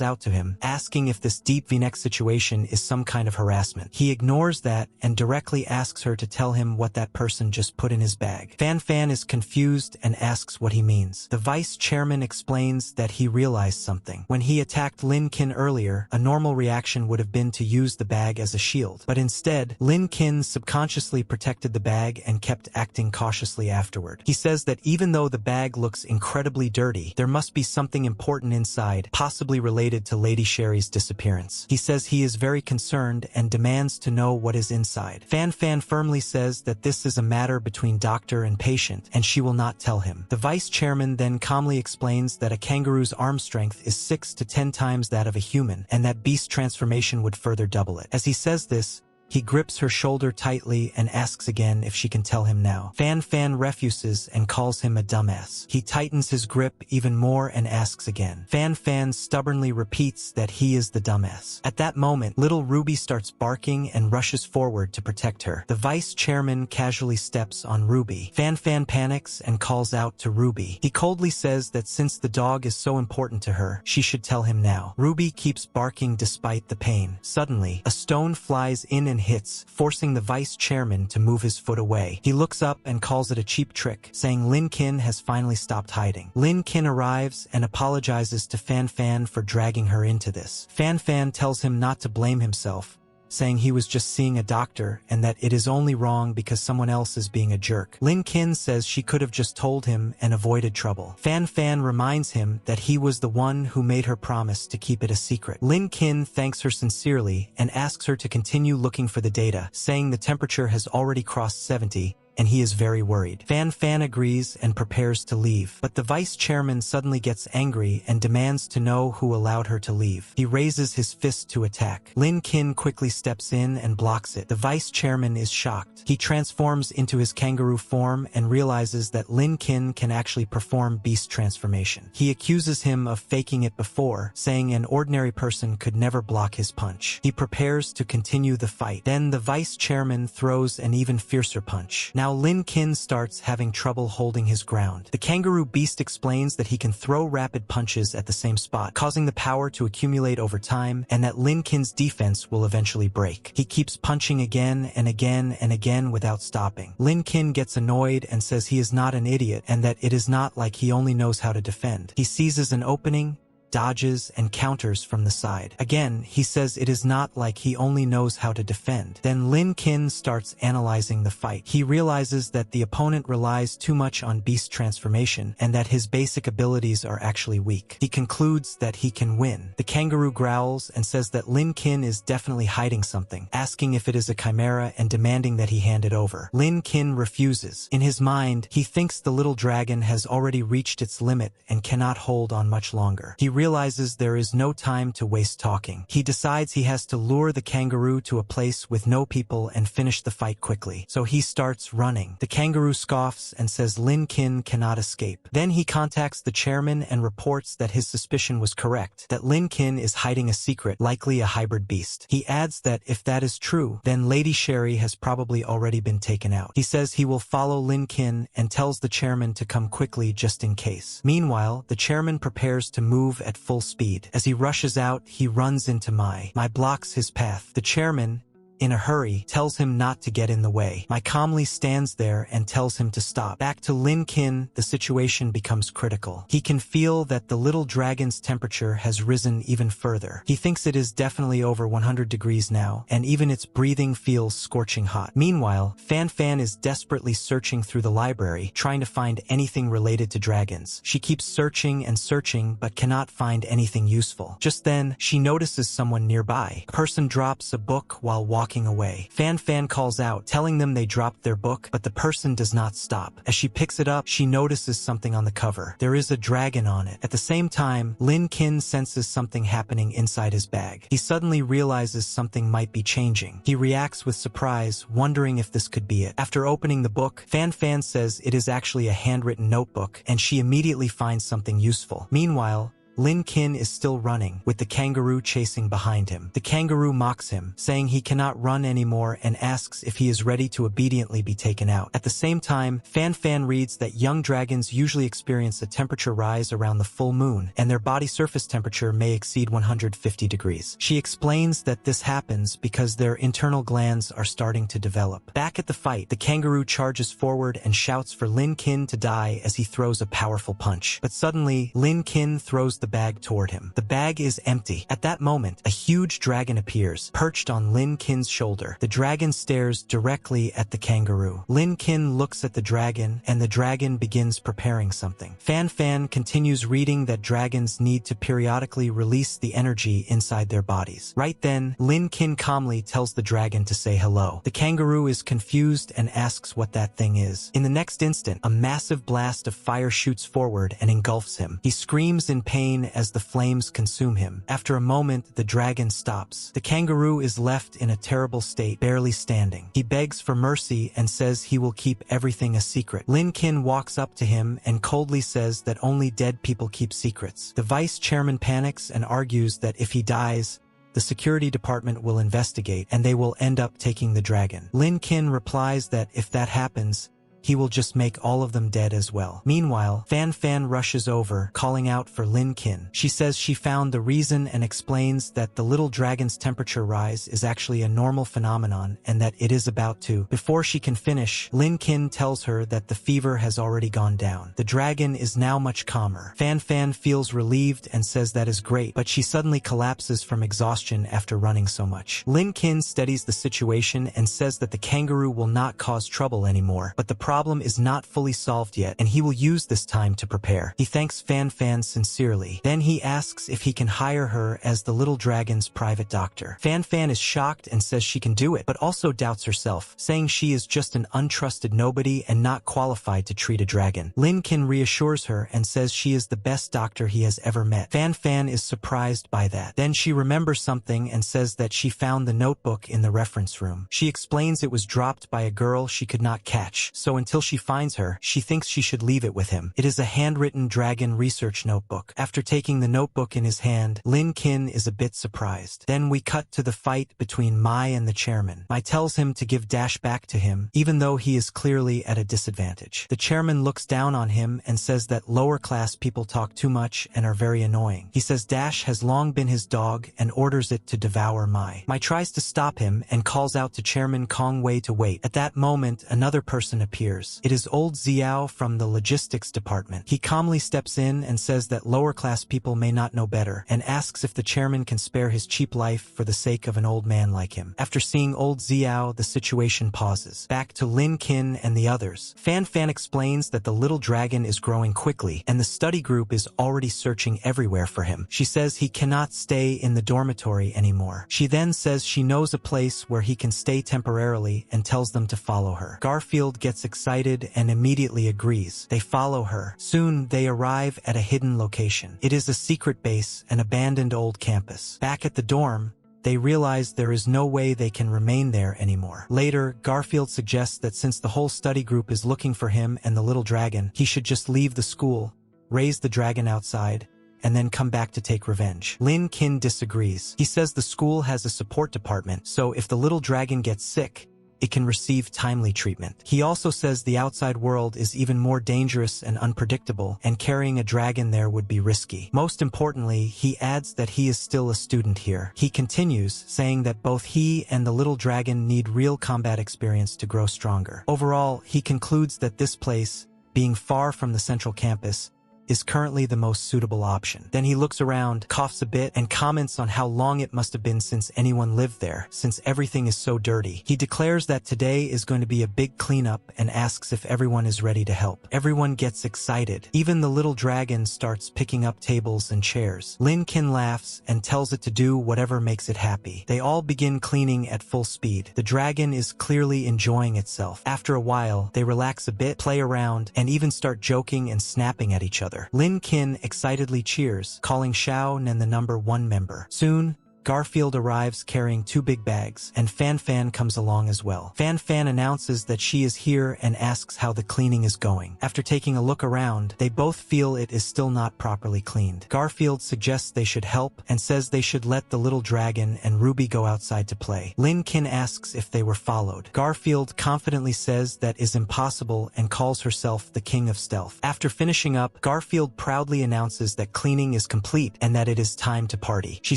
out to him, asking if this deep V-neck situation is some kind of harassment. He ignores that and directly asks her to tell him what that person just put in his bag. Fan Fan is confused and asks what he means. The vice chairman explains that he realized something. When he attacked Lin Kin earlier, a normal reaction would have been to use the bag as a shield. But instead, Lin Kin subconsciously protected the bag and kept acting cautiously afterward. He says that even though the bag looks incredibly dirty, there must be something important inside, possibly related to Lady Sherry's disappearance. He says he is very concerned and demands to know what is inside. Fan Fan firmly says that this is a matter between doctor and patient, and she will not tell him. The vice chairman then calmly explains that a kangaroo's arm strength is 6 to 10 times that of a human, and that beast transformation would further double it. As he says this, he grips her shoulder tightly and asks again if she can tell him now. Fan Fan refuses and calls him a dumbass. He tightens his grip even more and asks again. Fan Fan stubbornly repeats that he is the dumbass. At that moment, little Ruby starts barking and rushes forward to protect her. The vice chairman casually steps on Ruby. Fan Fan panics and calls out to Ruby. He coldly says that since the dog is so important to her, she should tell him now. Ruby keeps barking despite the pain. Suddenly, a stone flies in and hits, forcing the vice chairman to move his foot away. He looks up and calls it a cheap trick, saying Lin Kin has finally stopped hiding. Lin Kin arrives and apologizes to Fan Fan for dragging her into this. Fan Fan tells him not to blame himself, saying he was just seeing a doctor and that it is only wrong because someone else is being a jerk. Lin Kin says she could have just told him and avoided trouble. Fan Fan reminds him that he was the one who made her promise to keep it a secret. Lin Kin thanks her sincerely and asks her to continue looking for the data, saying the temperature has already crossed 70, and he is very worried. Fan Fan agrees and prepares to leave, but the vice chairman suddenly gets angry and demands to know who allowed her to leave. He raises his fist to attack. Lin Kin quickly steps in and blocks it. The vice chairman is shocked. He transforms into his kangaroo form and realizes that Lin Kin can actually perform beast transformation. He accuses him of faking it before, saying an ordinary person could never block his punch. He prepares to continue the fight. Then the vice chairman throws an even fiercer punch. Now Lin Kin starts having trouble holding his ground. The kangaroo beast explains that he can throw rapid punches at the same spot, causing the power to accumulate over time, and that Lin Kin's defense will eventually break. He keeps punching again and again and again without stopping. Lin Kin gets annoyed and says he is not an idiot and that it is not like he only knows how to defend. He seizes an opening, dodges, and counters from the side. Again, he says it is not like he only knows how to defend. Then Lin Kin starts analyzing the fight. He realizes that the opponent relies too much on beast transformation and that his basic abilities are actually weak. He concludes that he can win. The kangaroo growls and says that Lin Kin is definitely hiding something, asking if it is a chimera and demanding that he hand it over. Lin Kin refuses. In his mind, he thinks the little dragon has already reached its limit and cannot hold on much longer. He realizes there is no time to waste talking. He decides he has to lure the kangaroo to a place with no people and finish the fight quickly. So he starts running. The kangaroo scoffs and says Lin Kin cannot escape. Then he contacts the chairman and reports that his suspicion was correct, that Lin Kin is hiding a secret, likely a hybrid beast. He adds that if that is true, then Lady Sherry has probably already been taken out. He says he will follow Lin Kin and tells the chairman to come quickly just in case. Meanwhile, the chairman prepares to move at full speed. As he rushes out, he runs into Mai. Mai blocks his path. The chairman, in a hurry, tells him not to get in the way. Mai calmly stands there and tells him to stop. Back to Lin Kin, the situation becomes critical. He can feel that the little dragon's temperature has risen even further. He thinks it is definitely over 100 degrees now, and even its breathing feels scorching hot. Meanwhile, Fan Fan is desperately searching through the library, trying to find anything related to dragons. She keeps searching and searching, but cannot find anything useful. Just then, she notices someone nearby. A person drops a book while walking walking away. Fan Fan calls out, telling them they dropped their book, but the person does not stop. As she picks it up, she notices something on the cover. There is a dragon on it. At the same time, Lin Kin senses something happening inside his bag. He suddenly realizes something might be changing. He reacts with surprise, wondering if this could be it. After opening the book, Fan Fan says it is actually a handwritten notebook, and she immediately finds something useful. Meanwhile, Lin Kin is still running, with the kangaroo chasing behind him. The kangaroo mocks him, saying he cannot run anymore and asks if he is ready to obediently be taken out. At the same time, Fan Fan reads that young dragons usually experience a temperature rise around the full moon, and their body surface temperature may exceed 150 degrees. She explains that this happens because their internal glands are starting to develop. Back at the fight, the kangaroo charges forward and shouts for Lin Kin to die as he throws a powerful punch. But suddenly, Lin Kin throws the bag toward him. The bag is empty. At that moment, a huge dragon appears, perched on Lin Kin's shoulder. The dragon stares directly at the kangaroo. Lin Kin looks at the dragon, and the dragon begins preparing something. Fan Fan continues reading that dragons need to periodically release the energy inside their bodies. Right then, Lin Kin calmly tells the dragon to say hello. The kangaroo is confused and asks what that thing is. In the next instant, a massive blast of fire shoots forward and engulfs him. He screams in pain as the flames consume him. After a moment, the dragon stops. The kangaroo is left in a terrible state, barely standing. He begs for mercy and says he will keep everything a secret. Lin Kin walks up to him and coldly says that only dead people keep secrets. The vice chairman panics and argues that if he dies, the security department will investigate and they will end up taking the dragon. Lin Kin replies that if that happens, he will just make all of them dead as well. Meanwhile, Fan Fan rushes over, calling out for Lin Kin. She says she found the reason and explains that the little dragon's temperature rise is actually a normal phenomenon and that it is about to. Before she can finish, Lin Kin tells her that the fever has already gone down. The dragon is now much calmer. Fan Fan feels relieved and says that is great, but she suddenly collapses from exhaustion after running so much. Lin Kin steadies the situation and says that the kangaroo will not cause trouble anymore, but the problem is not fully solved yet, and he will use this time to prepare. He thanks Fan Fan sincerely. Then he asks if he can hire her as the little dragon's private doctor. Fan Fan is shocked and says she can do it, but also doubts herself, saying she is just an untrusted nobody and not qualified to treat a dragon. Lin Kin reassures her and says she is the best doctor he has ever met. Fan Fan is surprised by that. Then she remembers something and says that she found the notebook in the reference room. She explains it was dropped by a girl she could not catch, so until she finds her, she thinks she should leave it with him. It is a handwritten dragon research notebook. After taking the notebook in his hand, Lin Kin is a bit surprised. Then we cut to the fight between Mai and the chairman. Mai tells him to give Dash back to him, even though he is clearly at a disadvantage. The chairman looks down on him and says that lower class people talk too much and are very annoying. He says Dash has long been his dog and orders it to devour Mai. Mai tries to stop him and calls out to Chairman Kong Wei to wait. At that moment, another person appears. It is old Xiao from the logistics department. He calmly steps in and says that lower class people may not know better, and asks if the chairman can spare his cheap life for the sake of an old man like him. After seeing old Xiao, the situation pauses. Back to Lin Kin and the others. Fan Fan explains that the little dragon is growing quickly, and the study group is already searching everywhere for him. She says he cannot stay in the dormitory anymore. She then says she knows a place where he can stay temporarily and tells them to follow her. Garfield gets excited and immediately agrees. They follow her. Soon, they arrive at a hidden location. It is a secret base, an abandoned old campus. Back at the dorm, they realize there is no way they can remain there anymore. Later, Garfield suggests that since the whole study group is looking for him and the little dragon, he should just leave the school, raise the dragon outside, and then come back to take revenge. Lin Kin disagrees. He says the school has a support department, so if the little dragon gets sick, it can receive timely treatment. He also says the outside world is even more dangerous and unpredictable, and carrying a dragon there would be risky. Most importantly, he adds that he is still a student here. He continues, saying that both he and the little dragon need real combat experience to grow stronger. Overall, he concludes that this place, being far from the central campus, is currently the most suitable option. Then he looks around, coughs a bit, and comments on how long it must have been since anyone lived there, since everything is so dirty. He declares that today is going to be a big cleanup and asks if everyone is ready to help. Everyone gets excited. Even the little dragon starts picking up tables and chairs. Lin Kin laughs and tells it to do whatever makes it happy. They all begin cleaning at full speed. The dragon is clearly enjoying itself. After a while, they relax a bit, play around, and even start joking and snapping at each other. Lin Kin excitedly cheers, calling Xiao Nan the number 1 member. Soon, Garfield arrives carrying 2 big bags, and Fan Fan comes along as well. Fan Fan announces that she is here and asks how the cleaning is going. After taking a look around, they both feel it is still not properly cleaned. Garfield suggests they should help and says they should let the little dragon and Ruby go outside to play. Lin Kin asks if they were followed. Garfield confidently says that is impossible and calls herself the King of Stealth. After finishing up, Garfield proudly announces that cleaning is complete and that it is time to party. She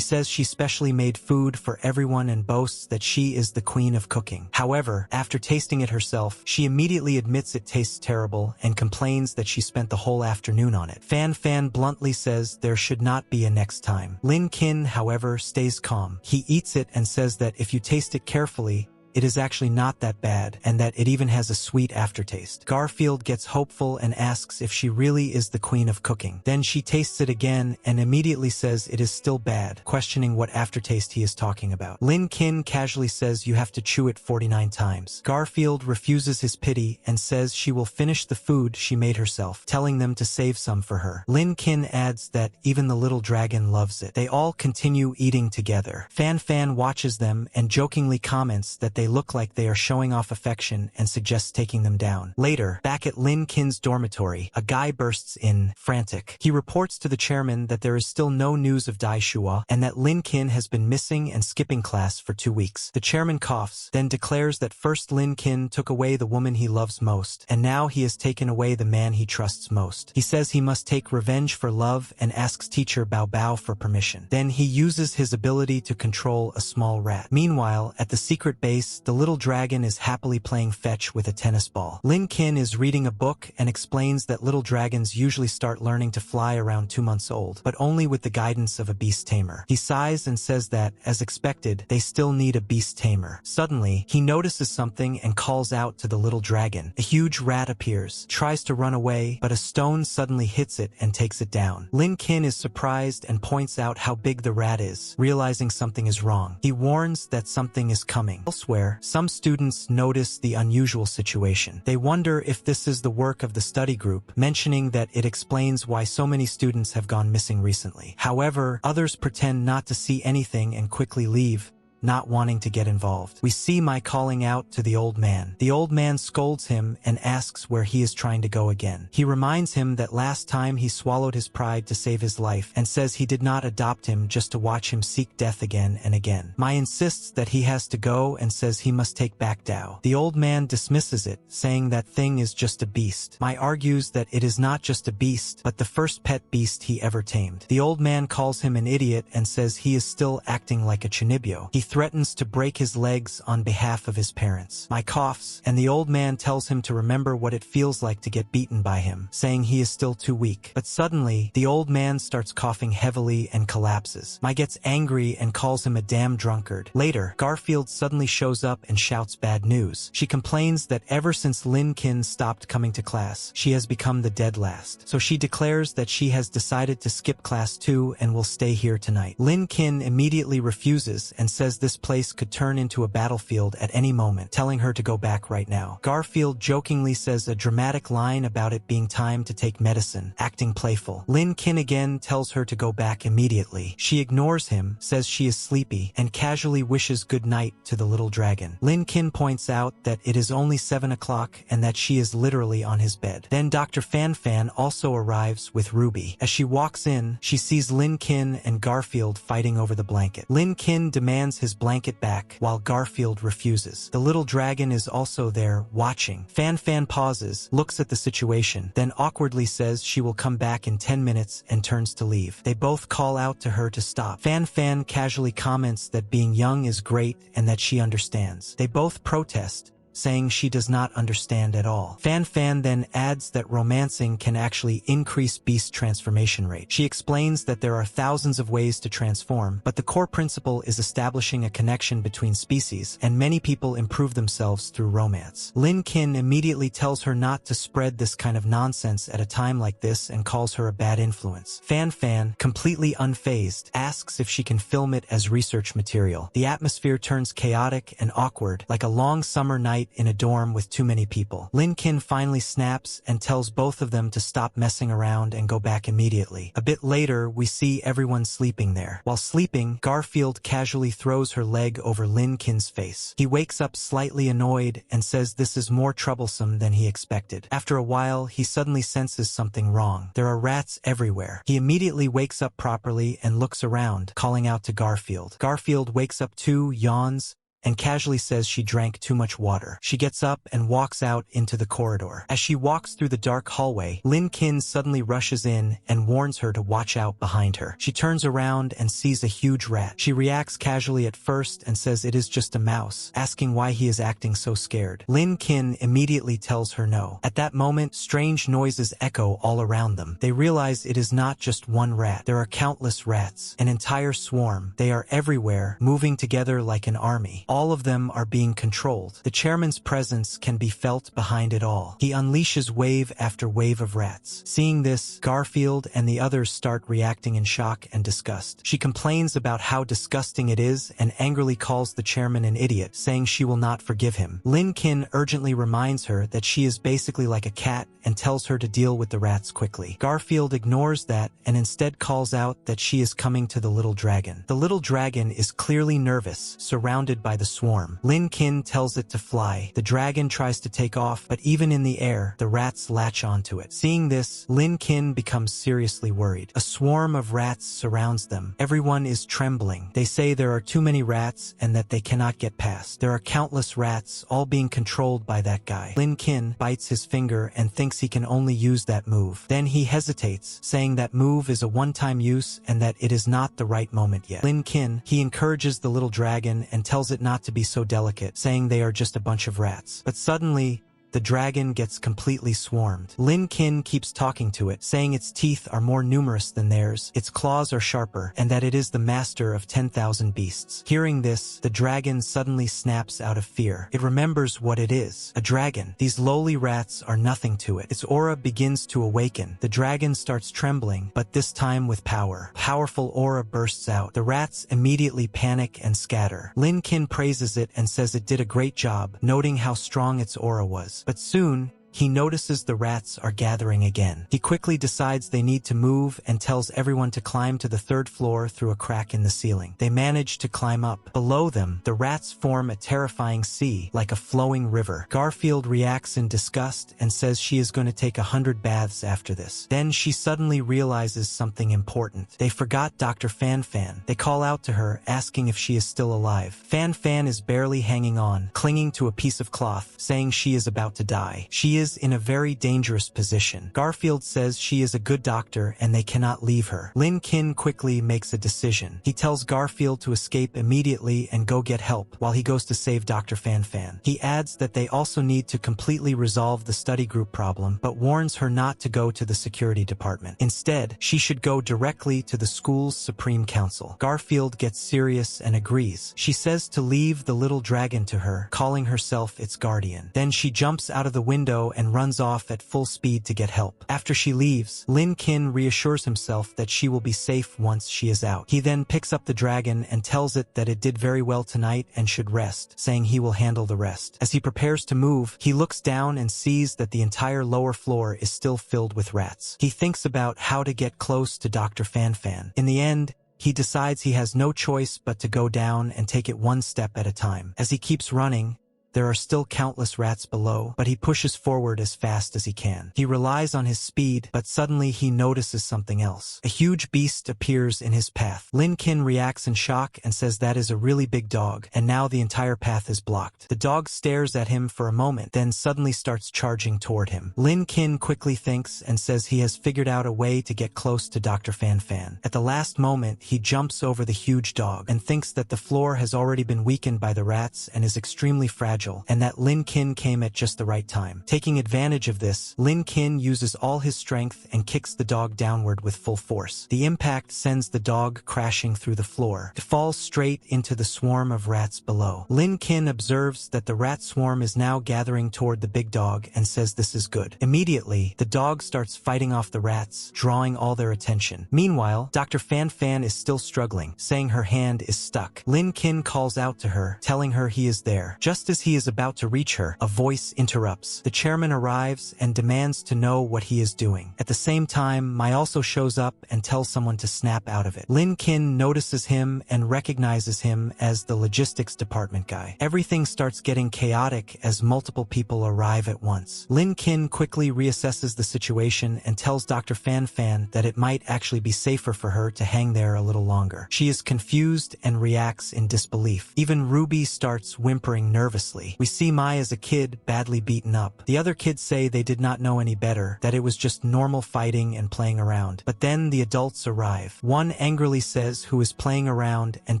says she specially made food for everyone and boasts that she is the queen of cooking. However, after tasting it herself, she immediately admits it tastes terrible and complains that she spent the whole afternoon on it. Fan Fan bluntly says there should not be a next time. Lin Kin, however, stays calm. He eats it and says that if you taste it carefully, it is actually not that bad, and that it even has a sweet aftertaste. Garfield gets hopeful and asks if she really is the queen of cooking. Then she tastes it again and immediately says it is still bad, questioning what aftertaste he is talking about. Lin Kin casually says you have to chew it 49 times. Garfield refuses his pity and says she will finish the food she made herself, telling them to save some for her. Lin Kin adds that even the little dragon loves it. They all continue eating together. Fan Fan watches them and jokingly comments that they look like they are showing off affection and suggests taking them down. Later, back at Lin Kin's dormitory, a guy bursts in, frantic. He reports to the chairman that there is still no news of Dai Shua and that Lin Kin has been missing and skipping class for 2 weeks. The chairman coughs, then declares that first Lin Kin took away the woman he loves most, and now he has taken away the man he trusts most. He says he must take revenge for love and asks teacher Bao Bao for permission. Then he uses his ability to control a small rat. Meanwhile, at the secret base, the little dragon is happily playing fetch with a tennis ball. Lin Kin is reading a book and explains that little dragons usually start learning to fly around 2 months old, but only with the guidance of a beast tamer. He sighs and says that, as expected, they still need a beast tamer. Suddenly, he notices something and calls out to the little dragon. A huge rat appears, tries to run away, but a stone suddenly hits it and takes it down. Lin Kin is surprised and points out how big the rat is, realizing something is wrong. He warns that something is coming. Elsewhere, some students notice the unusual situation. They wonder if this is the work of the study group, mentioning that it explains why so many students have gone missing recently. However, others pretend not to see anything and quickly leave, not wanting to get involved. We see Mai calling out to the old man. The old man scolds him and asks where he is trying to go again. He reminds him that last time he swallowed his pride to save his life and says he did not adopt him just to watch him seek death again and again. Mai insists that he has to go and says he must take back Dao. The old man dismisses it, saying that thing is just a beast. Mai argues that it is not just a beast, but the first pet beast he ever tamed. The old man calls him an idiot and says he is still acting like a Chinibyo. He threatens to break his legs on behalf of his parents. Mai coughs, and the old man tells him to remember what it feels like to get beaten by him, saying he is still too weak. But suddenly, the old man starts coughing heavily and collapses. Mai gets angry and calls him a damn drunkard. Later, Garfield suddenly shows up and shouts bad news. She complains that ever since Lin Kin stopped coming to class, she has become the dead last. So she declares that she has decided to skip class too and will stay here tonight. Lin Kin immediately refuses and says this place could turn into a battlefield at any moment, telling her to go back right now. Garfield jokingly says a dramatic line about it being time to take medicine, acting playful. Lin Kin again tells her to go back immediately. She ignores him, says she is sleepy, and casually wishes good night to the little dragon. Lin Kin points out that it is only 7 o'clock and that she is literally on his bed. Then Dr. Fan Fan also arrives with Ruby. As she walks in, she sees Lin Kin and Garfield fighting over the blanket. Lin Kin demands his blanket back, while Garfield refuses. The little dragon is also there, watching. Fan Fan pauses, looks at the situation, then awkwardly says she will come back in 10 minutes and turns to leave. They both call out to her to stop. Fan Fan casually comments that being young is great and that she understands. They both protest, saying she does not understand at all. Fan Fan then adds that romancing can actually increase beast transformation rate. She explains that there are thousands of ways to transform, but the core principle is establishing a connection between species, and many people improve themselves through romance. Lin Kin immediately tells her not to spread this kind of nonsense at a time like this and calls her a bad influence. Fan Fan, completely unfazed, asks if she can film it as research material. The atmosphere turns chaotic and awkward, like a long summer night in a dorm with too many people. Lin Kin finally snaps and tells both of them to stop messing around and go back immediately. A bit later, we see everyone sleeping there. While sleeping, Garfield casually throws her leg over Lin Kin's face. He wakes up slightly annoyed and says this is more troublesome than he expected. After a while, he suddenly senses something wrong. There are rats everywhere. He immediately wakes up properly and looks around, calling out to Garfield. Garfield wakes up too, yawns, and casually says she drank too much water. She gets up and walks out into the corridor. As she walks through the dark hallway, Lin Kin suddenly rushes in and warns her to watch out behind her. She turns around and sees a huge rat. She reacts casually at first and says it is just a mouse, asking why he is acting so scared. Lin Kin immediately tells her no. At that moment, strange noises echo all around them. They realize it is not just one rat. There are countless rats, an entire swarm. They are everywhere, moving together like an army. All of them are being controlled. The chairman's presence can be felt behind it all. He unleashes wave after wave of rats. Seeing this, Garfield and the others start reacting in shock and disgust. She complains about how disgusting it is and angrily calls the chairman an idiot, saying she will not forgive him. Lin Kin urgently reminds her that she is basically like a cat and tells her to deal with the rats quickly. Garfield ignores that and instead calls out that she is coming to the little dragon. The little dragon is clearly nervous, surrounded by the swarm. Lin Kin tells it to fly. The dragon tries to take off, but even in the air, the rats latch onto it. Seeing this, Lin Kin becomes seriously worried. A swarm of rats surrounds them. Everyone is trembling. They say there are too many rats and that they cannot get past. There are countless rats, all being controlled by that guy. Lin Kin bites his finger and thinks he can only use that move. Then he hesitates, saying that move is a one-time use and that it is not the right moment yet. Lin Kin, he encourages the little dragon and tells it not to be so delicate, saying they are just a bunch of rats. But suddenly, the dragon gets completely swarmed. Lin Kin keeps talking to it, saying its teeth are more numerous than theirs, its claws are sharper, and that it is the master of 10,000 beasts. Hearing this, the dragon suddenly snaps out of fear. It remembers what it is, a dragon. These lowly rats are nothing to it. Its aura begins to awaken. The dragon starts trembling, but this time with power. Powerful aura bursts out. The rats immediately panic and scatter. Lin Kin praises it and says it did a great job, noting how strong its aura was. But soon, he notices the rats are gathering again. He quickly decides they need to move and tells everyone to climb to the 3rd floor through a crack in the ceiling. They manage to climb up. Below them, the rats form a terrifying sea, like a flowing river. Garfield reacts in disgust and says she is going to take 100 baths after this. Then she suddenly realizes something important. They forgot Dr. Fan Fan. They call out to her, asking if she is still alive. Fan Fan is barely hanging on, clinging to a piece of cloth, saying she is about to die. She is in a very dangerous position. Garfield says she is a good doctor and they cannot leave her. Lin Kin quickly makes a decision. He tells Garfield to escape immediately and go get help while he goes to save Dr. Fan Fan. He adds that they also need to completely resolve the study group problem, but warns her not to go to the security department. Instead, she should go directly to the school's Supreme Council. Garfield gets serious and agrees. She says to leave the little dragon to her, calling herself its guardian. Then she jumps out of the window and runs off at full speed to get help. After she leaves, Lin Kin reassures himself that she will be safe once she is out. He then picks up the dragon and tells it that it did very well tonight and should rest, saying he will handle the rest. As he prepares to move, he looks down and sees that the entire lower floor is still filled with rats. He thinks about how to get close to Dr. Fan Fan. In the end, he decides he has no choice but to go down and take it one step at a time. As he keeps running, there are still countless rats below, but he pushes forward as fast as he can. He relies on his speed, but suddenly he notices something else. A huge beast appears in his path. Lin Kin reacts in shock and says that is a really big dog, and now the entire path is blocked. The dog stares at him for a moment, then suddenly starts charging toward him. Lin Kin quickly thinks and says he has figured out a way to get close to Dr. Fan Fan. At the last moment, he jumps over the huge dog and thinks that the floor has already been weakened by the rats and is extremely fragile fragile, and that Lin Qin came at just the right time. Taking advantage of this, Lin Qin uses all his strength and kicks the dog downward with full force. The impact sends the dog crashing through the floor. It falls straight into the swarm of rats below. Lin Qin observes that the rat swarm is now gathering toward the big dog and says this is good. Immediately, the dog starts fighting off the rats, drawing all their attention. Meanwhile, Dr. Fan Fan is still struggling, saying her hand is stuck. Lin Qin calls out to her, telling her he is there. Just as he is about to reach her, a voice interrupts. The chairman arrives and demands to know what he is doing. At the same time, Mai also shows up and tells someone to snap out of it. Lin Qin notices him and recognizes him as the logistics department guy. Everything starts getting chaotic as multiple people arrive at once. Lin Qin quickly reassesses the situation and tells Dr. Fan Fan that it might actually be safer for her to hang there a little longer. She is confused and reacts in disbelief. Even Ruby starts whimpering nervously. We see Mai as a kid badly beaten up. The other kids say they did not know any better, that it was just normal fighting and playing around. But then the adults arrive. One angrily says who is playing around and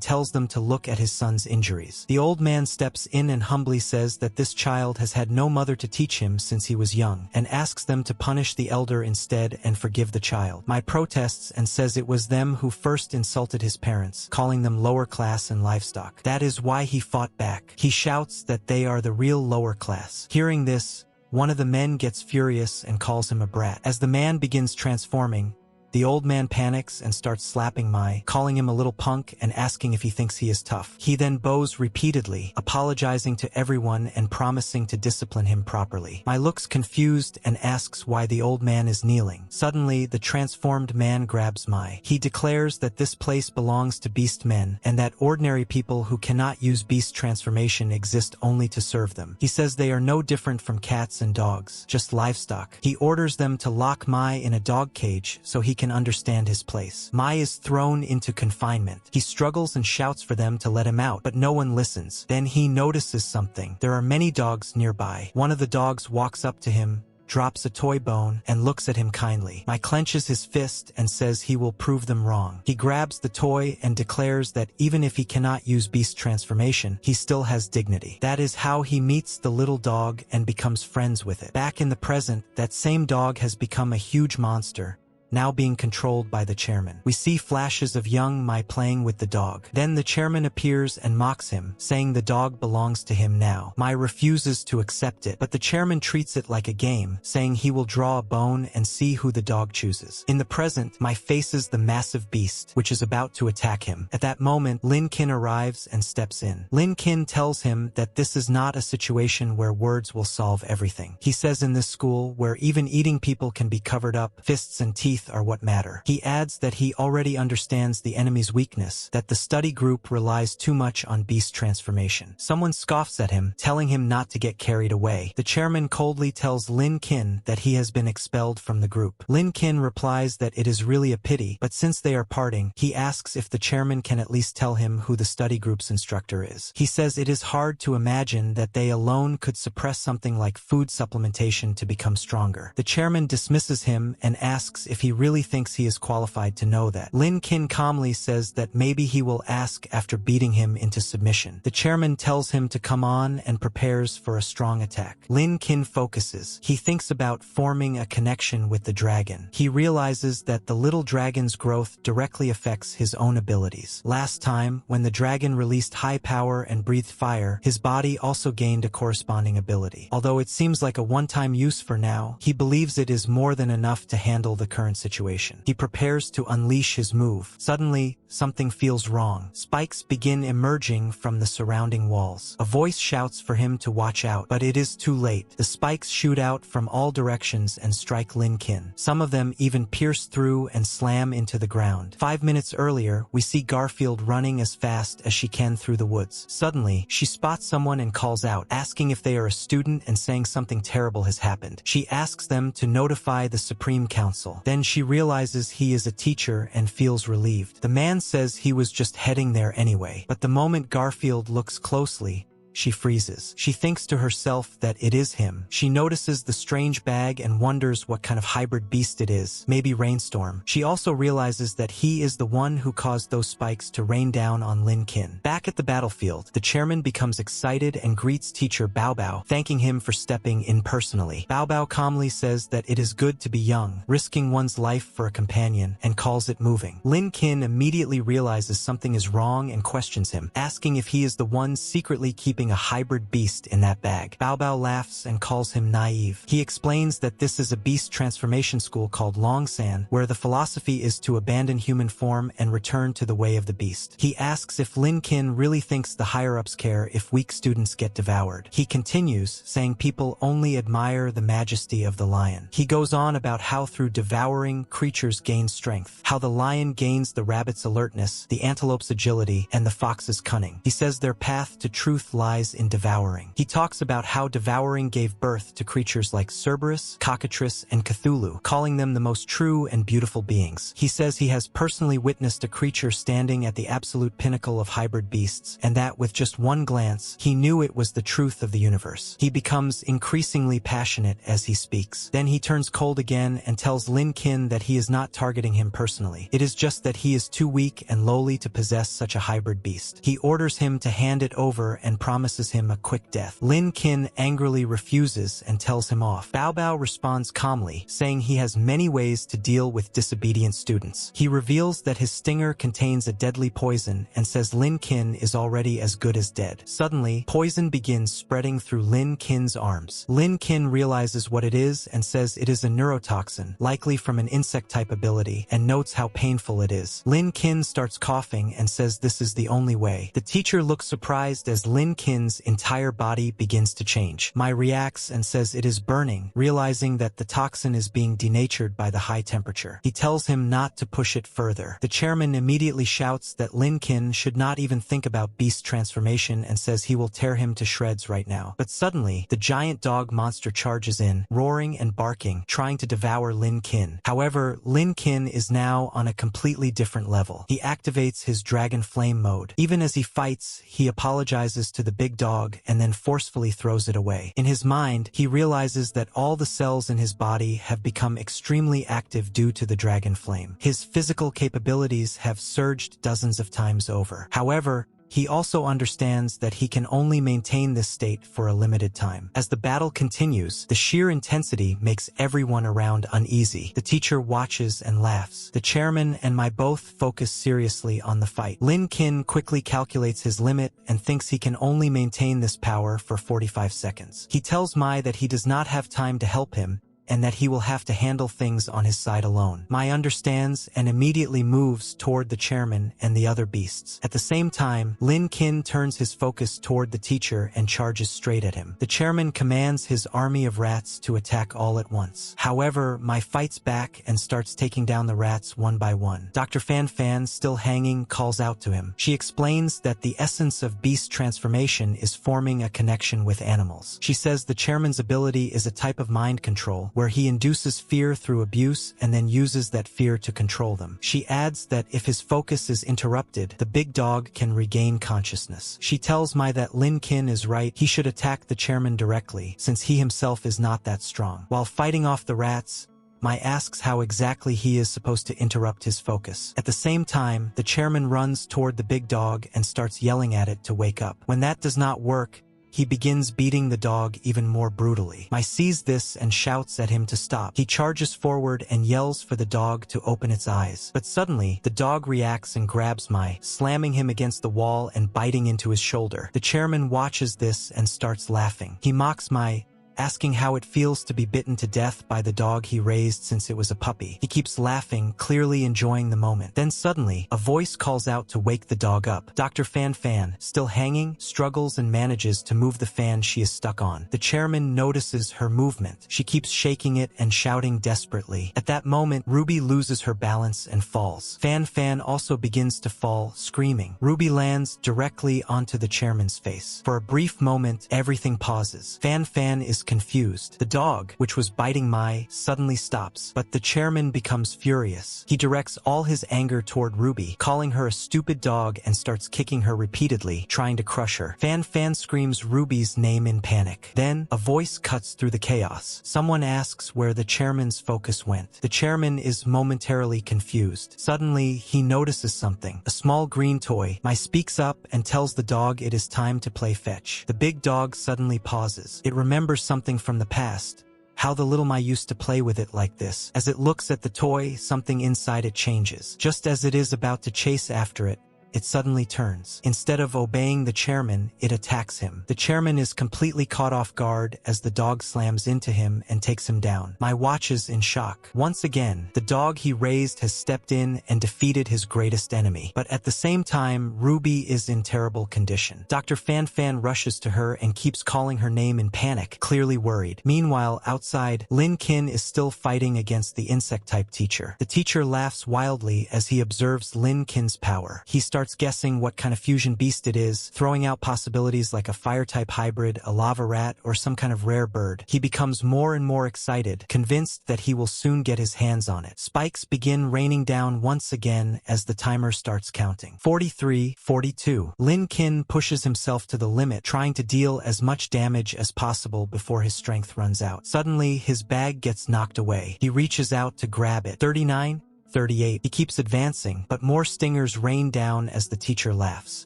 tells them to look at his son's injuries. The old man steps in and humbly says that this child has had no mother to teach him since he was young, and asks them to punish the elder instead and forgive the child. Mai protests and says it was them who first insulted his parents, calling them lower class and livestock. That is why he fought back. He shouts that they are the real lower class. Hearing this, one of the men gets furious and calls him a brat. As the man begins transforming, the old man panics and starts slapping Mai, calling him a little punk and asking if he thinks he is tough. He then bows repeatedly, apologizing to everyone and promising to discipline him properly. Mai looks confused and asks why the old man is kneeling. Suddenly, the transformed man grabs Mai. He declares that this place belongs to beast men and that ordinary people who cannot use beast transformation exist only to serve them. He says they are no different from cats and dogs, just livestock. He orders them to lock Mai in a dog cage so he can understand his place. Mai is thrown into confinement. He struggles and shouts for them to let him out, but no one listens. Then he notices something. There are many dogs nearby. One of the dogs walks up to him, drops a toy bone, and looks at him kindly. Mai clenches his fist and says he will prove them wrong. He grabs the toy and declares that even if he cannot use beast transformation, he still has dignity. That is how he meets the little dog and becomes friends with it. Back in the present, that same dog has become a huge monster, now being controlled by the chairman. We see flashes of young Mai playing with the dog. Then the chairman appears and mocks him, saying the dog belongs to him now. Mai refuses to accept it, but the chairman treats it like a game, saying he will draw a bone and see who the dog chooses. In the present, Mai faces the massive beast, which is about to attack him. At that moment, Lin Qin arrives and steps in. Lin Qin tells him that this is not a situation where words will solve everything. He says in this school, where even eating people can be covered up, fists and teeth are what matter. He adds that he already understands the enemy's weakness, that the study group relies too much on beast transformation. Someone scoffs at him, telling him not to get carried away. The chairman coldly tells Lin Qin that he has been expelled from the group. Lin Qin replies that it is really a pity, but since they are parting, he asks if the chairman can at least tell him who the study group's instructor is. He says it is hard to imagine that they alone could suppress something like food supplementation to become stronger. The chairman dismisses him and asks if he really thinks he is qualified to know that. Lin Qin calmly says that maybe he will ask after beating him into submission. The chairman tells him to come on and prepares for a strong attack. Lin Qin focuses. He thinks about forming a connection with the dragon. He realizes that the little dragon's growth directly affects his own abilities. Last time, when the dragon released high power and breathed fire, his body also gained a corresponding ability. Although it seems like a one-time use for now, he believes it is more than enough to handle the current situation. He prepares to unleash his move. Suddenly, something feels wrong. Spikes begin emerging from the surrounding walls. A voice shouts for him to watch out, but it is too late. The spikes shoot out from all directions and strike Lin Qin. Some of them even pierce through and slam into the ground. 5 minutes earlier, we see Garfield running as fast as she can through the woods. Suddenly, she spots someone and calls out, asking if they are a student and saying something terrible has happened. She asks them to notify the Supreme Council. Then she realizes he is a teacher and feels relieved. The man says he was just heading there anyway, but the moment Garfield looks closely, she freezes. She thinks to herself that it is him. She notices the strange bag and wonders what kind of hybrid beast it is. Maybe Rainstorm. She also realizes that he is the one who caused those spikes to rain down on Lin Qin. Back at the battlefield, the chairman becomes excited and greets teacher Bao Bao, thanking him for stepping in personally. Bao Bao calmly says that it is good to be young, risking one's life for a companion, and calls it moving. Lin Qin immediately realizes something is wrong and questions him, asking if he is the one secretly keeping a hybrid beast in that bag. Bao Bao laughs and calls him naive. He explains that this is a beast transformation school called Longsan, where the philosophy is to abandon human form and return to the way of the beast. He asks if Lin Qin really thinks the higher-ups care if weak students get devoured. He continues, saying people only admire the majesty of the lion. He goes on about how through devouring, creatures gain strength, how the lion gains the rabbit's alertness, the antelope's agility, and the fox's cunning. He says their path to truth lies in devouring. He talks about how devouring gave birth to creatures like Cerberus, Cockatrice, and Cthulhu, calling them the most true and beautiful beings. He says he has personally witnessed a creature standing at the absolute pinnacle of hybrid beasts, and that with just one glance, he knew it was the truth of the universe. He becomes increasingly passionate as he speaks. Then he turns cold again and tells Lin Qin that he is not targeting him personally. It is just that he is too weak and lowly to possess such a hybrid beast. He orders him to hand it over and promises him a quick death. Lin Qin angrily refuses and tells him off. Bao Bao responds calmly, saying he has many ways to deal with disobedient students. He reveals that his stinger contains a deadly poison and says Lin Qin is already as good as dead. Suddenly, poison begins spreading through Lin Qin's arms. Lin Qin realizes what it is and says it is a neurotoxin, likely from an insect-type ability, and notes how painful it is. Lin Qin starts coughing and says this is the only way. The teacher looks surprised as Lin Qin's entire body begins to change. Mai reacts and says it is burning, realizing that the toxin is being denatured by the high temperature. He tells him not to push it further. The chairman immediately shouts that Lin Qin should not even think about beast transformation and says he will tear him to shreds right now. But suddenly, the giant dog monster charges in, roaring and barking, trying to devour Lin Qin. However, Lin Qin is now on a completely different level. He activates his dragon flame mode. Even as he fights, he apologizes to the big dog and then forcefully throws it away. In his mind, he realizes that all the cells in his body have become extremely active due to the dragon flame. His physical capabilities have surged dozens of times over. However, he also understands that he can only maintain this state for a limited time. As the battle continues, the sheer intensity makes everyone around uneasy. The teacher watches and laughs. The chairman and Mai both focus seriously on the fight. Lin Qin quickly calculates his limit and thinks he can only maintain this power for 45 seconds. He tells Mai that he does not have time to help him, and that he will have to handle things on his side alone. Mai understands and immediately moves toward the chairman and the other beasts. At the same time, Lin Qin turns his focus toward the teacher and charges straight at him. The chairman commands his army of rats to attack all at once. However, Mai fights back and starts taking down the rats one by one. Dr. Fan Fan, still hanging, calls out to him. She explains that the essence of beast transformation is forming a connection with animals. She says the chairman's ability is a type of mind control, where he induces fear through abuse and then uses that fear to control them. She adds that if his focus is interrupted, the big dog can regain consciousness. She tells Mai that Lin Qin is right, he should attack the chairman directly, since he himself is not that strong. While fighting off the rats, Mai asks how exactly he is supposed to interrupt his focus. At the same time, the chairman runs toward the big dog and starts yelling at it to wake up. When that does not work, he begins beating the dog even more brutally. Mai sees this and shouts at him to stop. He charges forward and yells for the dog to open its eyes. But suddenly, the dog reacts and grabs Mai, slamming him against the wall and biting into his shoulder. The chairman watches this and starts laughing. He mocks Mai, asking how it feels to be bitten to death by the dog he raised since it was a puppy. He keeps laughing, clearly enjoying the moment. Then suddenly, a voice calls out to wake the dog up. Dr. Fan Fan, still hanging, struggles and manages to move the fan she is stuck on. The chairman notices her movement. She keeps shaking it and shouting desperately. At that moment, Ruby loses her balance and falls. Fan Fan also begins to fall, screaming. Ruby lands directly onto the chairman's face. For a brief moment, everything pauses. Fan Fan is confused. The dog, which was biting Mai, suddenly stops, but the chairman becomes furious. He directs all his anger toward Ruby, calling her a stupid dog and starts kicking her repeatedly, trying to crush her. Fan screams Ruby's name in panic. Then, a voice cuts through the chaos. Someone asks where the chairman's focus went. The chairman is momentarily confused. Suddenly, he notices something. A small green toy. Mai speaks up and tells the dog it is time to play fetch. The big dog suddenly pauses. It remembers something from the past. How the little Mai used to play with it like this. As it looks at the toy, something inside it changes. Just as it is about to chase after it, it suddenly turns. Instead of obeying the chairman, it attacks him. The chairman is completely caught off guard as the dog slams into him and takes him down. Mai watches in shock. Once again, the dog he raised has stepped in and defeated his greatest enemy. But at the same time, Ruby is in terrible condition. Dr. Fan rushes to her and keeps calling her name in panic, clearly worried. Meanwhile, outside, Lin Kin is still fighting against the insect-type teacher. The teacher laughs wildly as he observes Lin Kin's power. He starts guessing what kind of fusion beast it is, throwing out possibilities like a fire-type hybrid, a lava rat, or some kind of rare bird. He becomes more and more excited, convinced that he will soon get his hands on it. Spikes begin raining down once again as the timer starts counting. 43, 42. Lin Kin pushes himself to the limit, trying to deal as much damage as possible before his strength runs out. Suddenly, his bag gets knocked away. He reaches out to grab it. 39, 38. He keeps advancing, but more stingers rain down as the teacher laughs.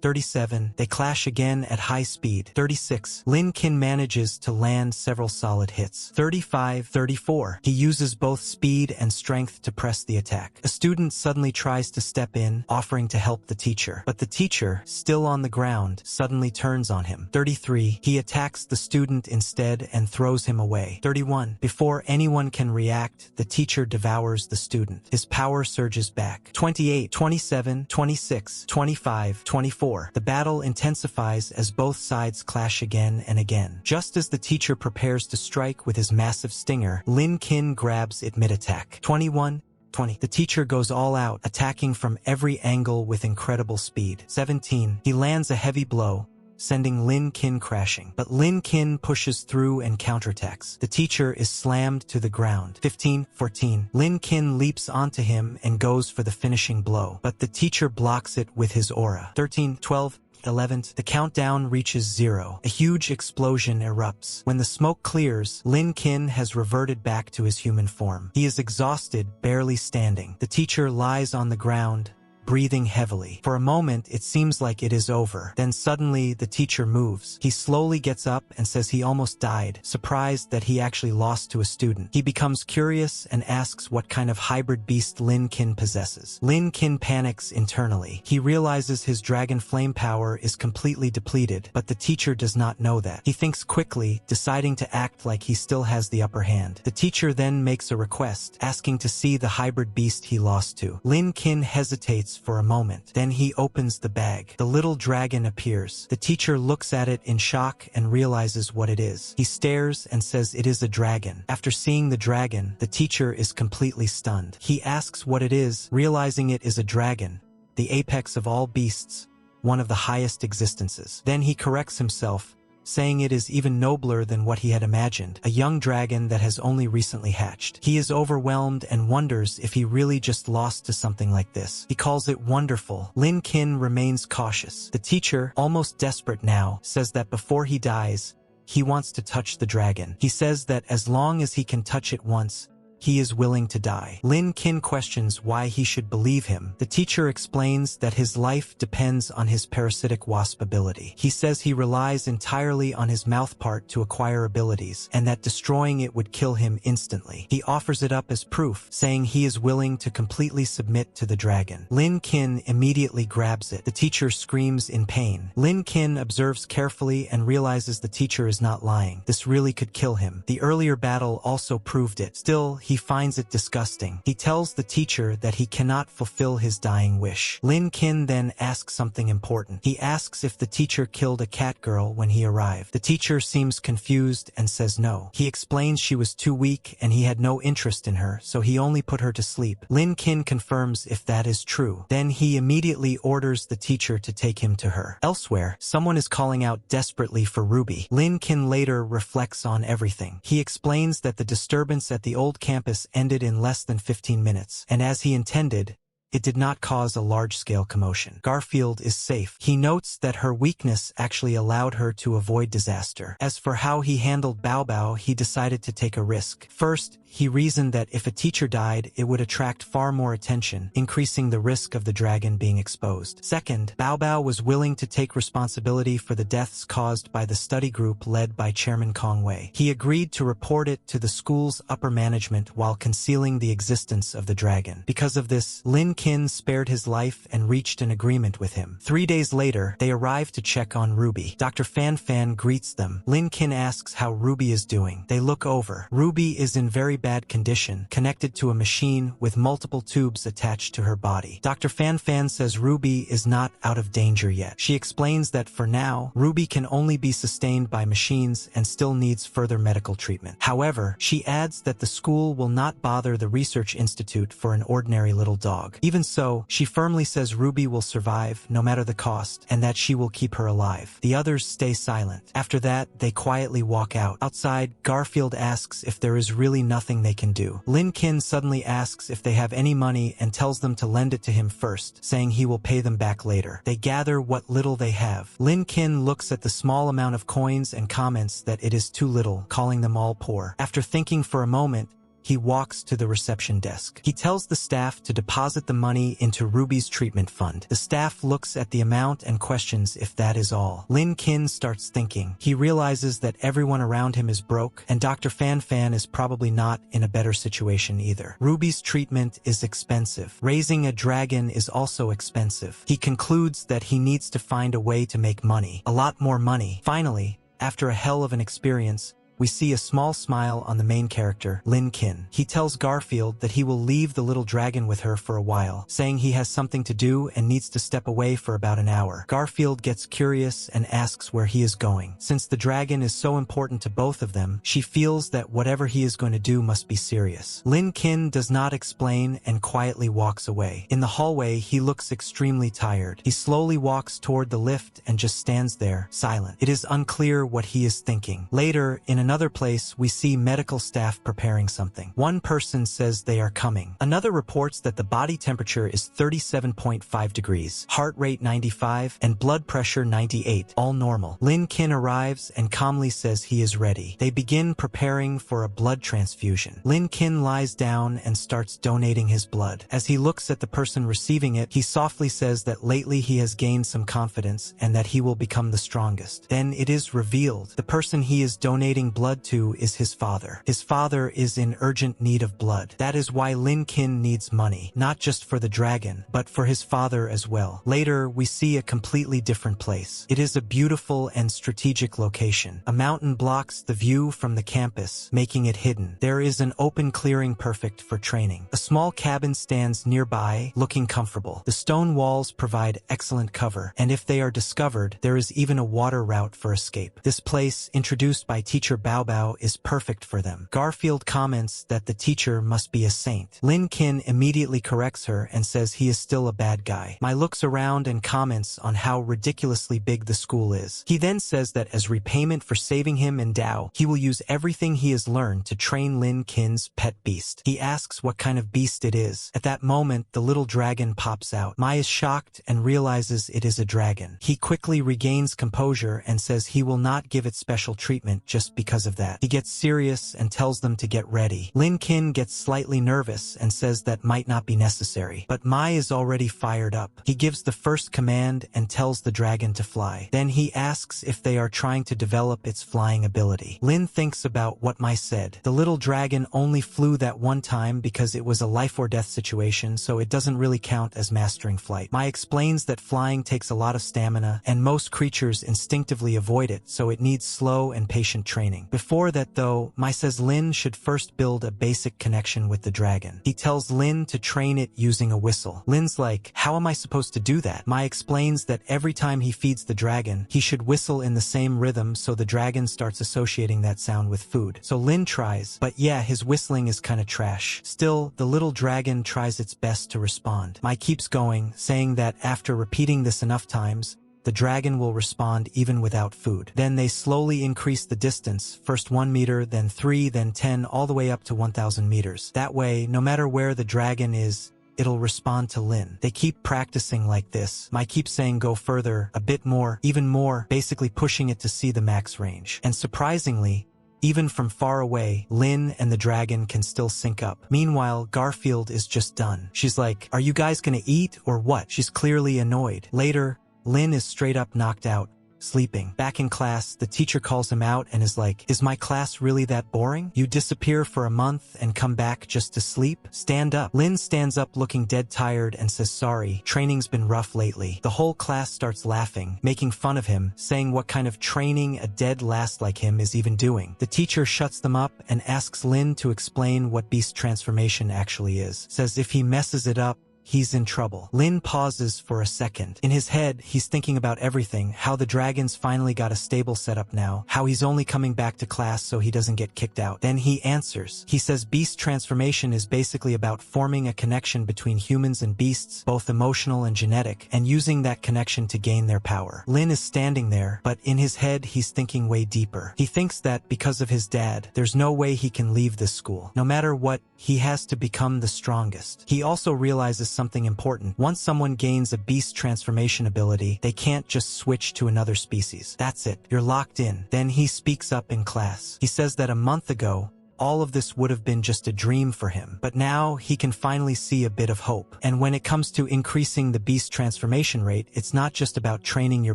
37. They clash again at high speed. 36. Lin Kin manages to land several solid hits. 35. 34. He uses both speed and strength to press the attack. A student suddenly tries to step in, offering to help the teacher. But the teacher, still on the ground, suddenly turns on him. 33. He attacks the student instead and throws him away. 31. Before anyone can react, the teacher devours the student. His power surges back. 28, 27, 26, 25, 24. The battle intensifies as both sides clash again and again. Just as the teacher prepares to strike with his massive stinger, Lin Kin grabs it mid-attack. 21, 20. The teacher goes all out, attacking from every angle with incredible speed. 17. He lands a heavy blow, sending Lin Kin crashing. But Lin Kin pushes through and counterattacks. The teacher is slammed to the ground. 15, 14. Lin Kin leaps onto him and goes for the finishing blow, but the teacher blocks it with his aura. 13, 12, 11. The countdown reaches 0. A huge explosion erupts. When the smoke clears, Lin Kin has reverted back to his human form. He is exhausted, barely standing. The teacher lies on the ground, breathing heavily. For a moment, it seems like it is over. Then suddenly, the teacher moves. He slowly gets up and says he almost died, surprised that he actually lost to a student. He becomes curious and asks what kind of hybrid beast Lin Kin possesses. Lin Kin panics internally. He realizes his dragon flame power is completely depleted, but the teacher does not know that. He thinks quickly, deciding to act like he still has the upper hand. The teacher then makes a request, asking to see the hybrid beast he lost to. Lin Kin hesitates for a moment. Then he opens the bag. The little dragon appears. The teacher looks at it in shock and realizes what it is. He stares and says it is a dragon. After seeing the dragon, the teacher is completely stunned. He asks what it is, realizing it is a dragon, the apex of all beasts, one of the highest existences. Then he corrects himself, saying it is even nobler than what he had imagined, a young dragon that has only recently hatched. He is overwhelmed and wonders if he really just lost to something like this. He calls it wonderful. Lin Kin remains cautious. The teacher, almost desperate now, says that before he dies, he wants to touch the dragon. He says that as long as he can touch it once, he is willing to die. Lin Kin questions why he should believe him. The teacher explains that his life depends on his parasitic wasp ability. He says he relies entirely on his mouth part to acquire abilities, and that destroying it would kill him instantly. He offers it up as proof, saying he is willing to completely submit to the dragon. Lin Kin immediately grabs it. The teacher screams in pain. Lin Kin observes carefully and realizes the teacher is not lying. This really could kill him. The earlier battle also proved it. Still, he he finds it disgusting. He tells the teacher that he cannot fulfill his dying wish. Lin Kin then asks something important. He asks if the teacher killed a cat girl when he arrived. The teacher seems confused and says no. He explains she was too weak and he had no interest in her, so he only put her to sleep. Lin Kin confirms if that is true. Then he immediately orders the teacher to take him to her. Elsewhere, someone is calling out desperately for Ruby. Lin Kin later reflects on everything. He explains that the disturbance at the old campus ended in less than 15 minutes, and as he intended, it did not cause a large-scale commotion. Garfield is safe. He notes that her weakness actually allowed her to avoid disaster. As for how he handled Bao Bao, he decided to take a risk. First, he reasoned that if a teacher died, it would attract far more attention, increasing the risk of the dragon being exposed. Second, Bao Bao was willing to take responsibility for the deaths caused by the study group led by Chairman Kong Wei. He agreed to report it to the school's upper management while concealing the existence of the dragon. Because of this, Lin Kin spared his life and reached an agreement with him. 3 days later, they arrive to check on Ruby. Dr. Fan Fan greets them. Lin Kin asks how Ruby is doing. They look over. Ruby is in very bad condition, connected to a machine with multiple tubes attached to her body. Dr. Fan Fan says Ruby is not out of danger yet. She explains that for now, Ruby can only be sustained by machines and still needs further medical treatment. However, she adds that the school will not bother the research institute for an ordinary little dog. Even so, she firmly says Ruby will survive no matter the cost and that she will keep her alive. The others stay silent. After that, they quietly walk out. Outside, Garfield asks if there is really nothing they can do. Lin Kin suddenly asks if they have any money and tells them to lend it to him first, saying he will pay them back later. They gather what little they have. Lin Kin looks at the small amount of coins and comments that it is too little, calling them all poor. After thinking for a moment, he walks to the reception desk. He tells the staff to deposit the money into Ruby's treatment fund. The staff looks at the amount and questions if that is all. Lin Kin starts thinking. He realizes that everyone around him is broke, and Dr. Fan Fan is probably not in a better situation either. Ruby's treatment is expensive. Raising a dragon is also expensive. He concludes that he needs to find a way to make money. A lot more money. Finally, after a hell of an experience, we see a small smile on the main character, Lin Kin. He tells Garfield that he will leave the little dragon with her for a while, saying he has something to do and needs to step away for about an hour. Garfield gets curious and asks where he is going. Since the dragon is so important to both of them, she feels that whatever he is going to do must be serious. Lin Kin does not explain and quietly walks away. In the hallway, he looks extremely tired. He slowly walks toward the lift and just stands there, silent. It is unclear what he is thinking. Later, in another place, we see medical staff preparing something. One person says they are coming. Another reports that the body temperature is 37.5 degrees, heart rate 95, and blood pressure 98, all normal. Lin Kin arrives and calmly says he is ready. They begin preparing for a blood transfusion. Lin Kin lies down and starts donating his blood. As he looks at the person receiving it, he softly says that lately he has gained some confidence and that he will become the strongest. Then it is revealed the person he is donating blood to is his father. His father is in urgent need of blood. That is why Lin Kin needs money, not just for the dragon, but for his father as well. Later, we see a completely different place. It is a beautiful and strategic location. A mountain blocks the view from the campus, making it hidden. There is an open clearing perfect for training. A small cabin stands nearby, looking comfortable. The stone walls provide excellent cover, and if they are discovered, there is even a water route for escape. This place, introduced by teacher Bao Bao, is perfect for them. Garfield comments that the teacher must be a saint. Lin Kin immediately corrects her and says he is still a bad guy. Mai looks around and comments on how ridiculously big the school is. He then says that as repayment for saving him and Dao, he will use everything he has learned to train Lin Kin's pet beast. He asks what kind of beast it is. At that moment, the little dragon pops out. Mai is shocked and realizes it is a dragon. He quickly regains composure and says he will not give it special treatment just because of that. He gets serious and tells them to get ready. Lin Kin gets slightly nervous and says that might not be necessary, but Mai is already fired up. He gives the first command and tells the dragon to fly. Then he asks if they are trying to develop its flying ability. Lin thinks about what Mai said. The little dragon only flew that one time because it was a life or death situation, so it doesn't really count as mastering flight. Mai explains that flying takes a lot of stamina and most creatures instinctively avoid it, so it needs slow and patient training. training. Before that though, Mai says Lin should first build a basic connection with the dragon. He tells Lin to train it using a whistle. Lin's like, how am I supposed to do that? Mai explains that every time he feeds the dragon, he should whistle in the same rhythm so the dragon starts associating that sound with food. So Lin tries, but yeah, his whistling is kinda trash. Still, the little dragon tries its best to respond. Mai keeps going, saying that after repeating this enough times, the dragon will respond even without food. Then they slowly increase the distance, first 1 meter, then 3, then 10, all the way up to 1,000 meters. That way, no matter where the dragon is, it'll respond to Lin. They keep practicing like this. Mai keeps saying go further, a bit more, even more, basically pushing it to see the max range. And surprisingly, even from far away, Lin and the dragon can still sync up. Meanwhile, Garfield is just done. She's like, are you guys gonna eat or what? She's clearly annoyed. Later, Lin is straight up knocked out, sleeping. Back in class, the teacher calls him out and is like, is my class really that boring? You disappear for a month and come back just to sleep? Stand up. Lin stands up looking dead tired and says sorry, training's been rough lately. The whole class starts laughing, making fun of him, saying what kind of training a dead lass like him is even doing. The teacher shuts them up and asks Lin to explain what beast transformation actually is. Says if he messes it up, he's in trouble. Lin pauses for a second. In his head, he's thinking about everything, how the dragon's finally got a stable setup now, how he's only coming back to class so he doesn't get kicked out. Then he answers. He says beast transformation is basically about forming a connection between humans and beasts, both emotional and genetic, and using that connection to gain their power. Lin is standing there, but in his head, he's thinking way deeper. He thinks that because of his dad, there's no way he can leave this school. No matter what, he has to become the strongest. He also realizes something important. Once someone gains a beast transformation ability, they can't just switch to another species. That's it. You're locked in. Then he speaks up in class. He says that a month ago, all of this would have been just a dream for him, but now he can finally see a bit of hope. And when it comes to increasing the beast transformation rate, it's not just about training your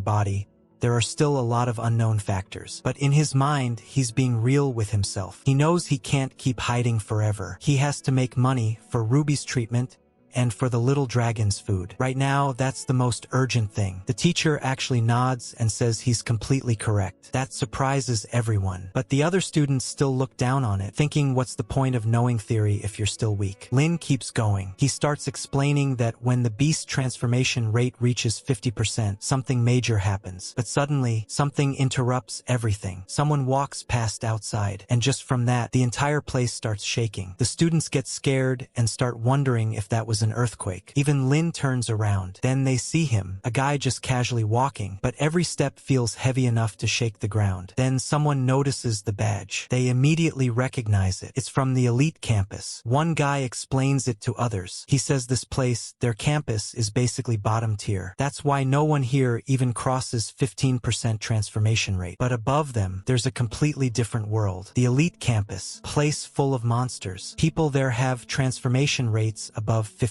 body. There are still a lot of unknown factors. But in his mind, he's being real with himself. He knows he can't keep hiding forever. He has to make money for Ruby's treatment and for the little dragon's food. Right now, that's the most urgent thing. The teacher actually nods and says he's completely correct. That surprises everyone. But the other students still look down on it, thinking what's the point of knowing theory if you're still weak? Lin keeps going. He starts explaining that when the beast transformation rate reaches 50%, something major happens. But suddenly, something interrupts everything. Someone walks past outside, and just from that, the entire place starts shaking. The students get scared and start wondering if that was an earthquake. Even Lin turns around. Then they see him, a guy just casually walking, but every step feels heavy enough to shake the ground. Then someone notices the badge. They immediately recognize it. It's from the elite campus. One guy explains it to others. He says this place, their campus, is basically bottom tier. That's why no one here even crosses 15% transformation rate. But above them, there's a completely different world. The elite campus, place full of monsters. People there have transformation rates above 50%.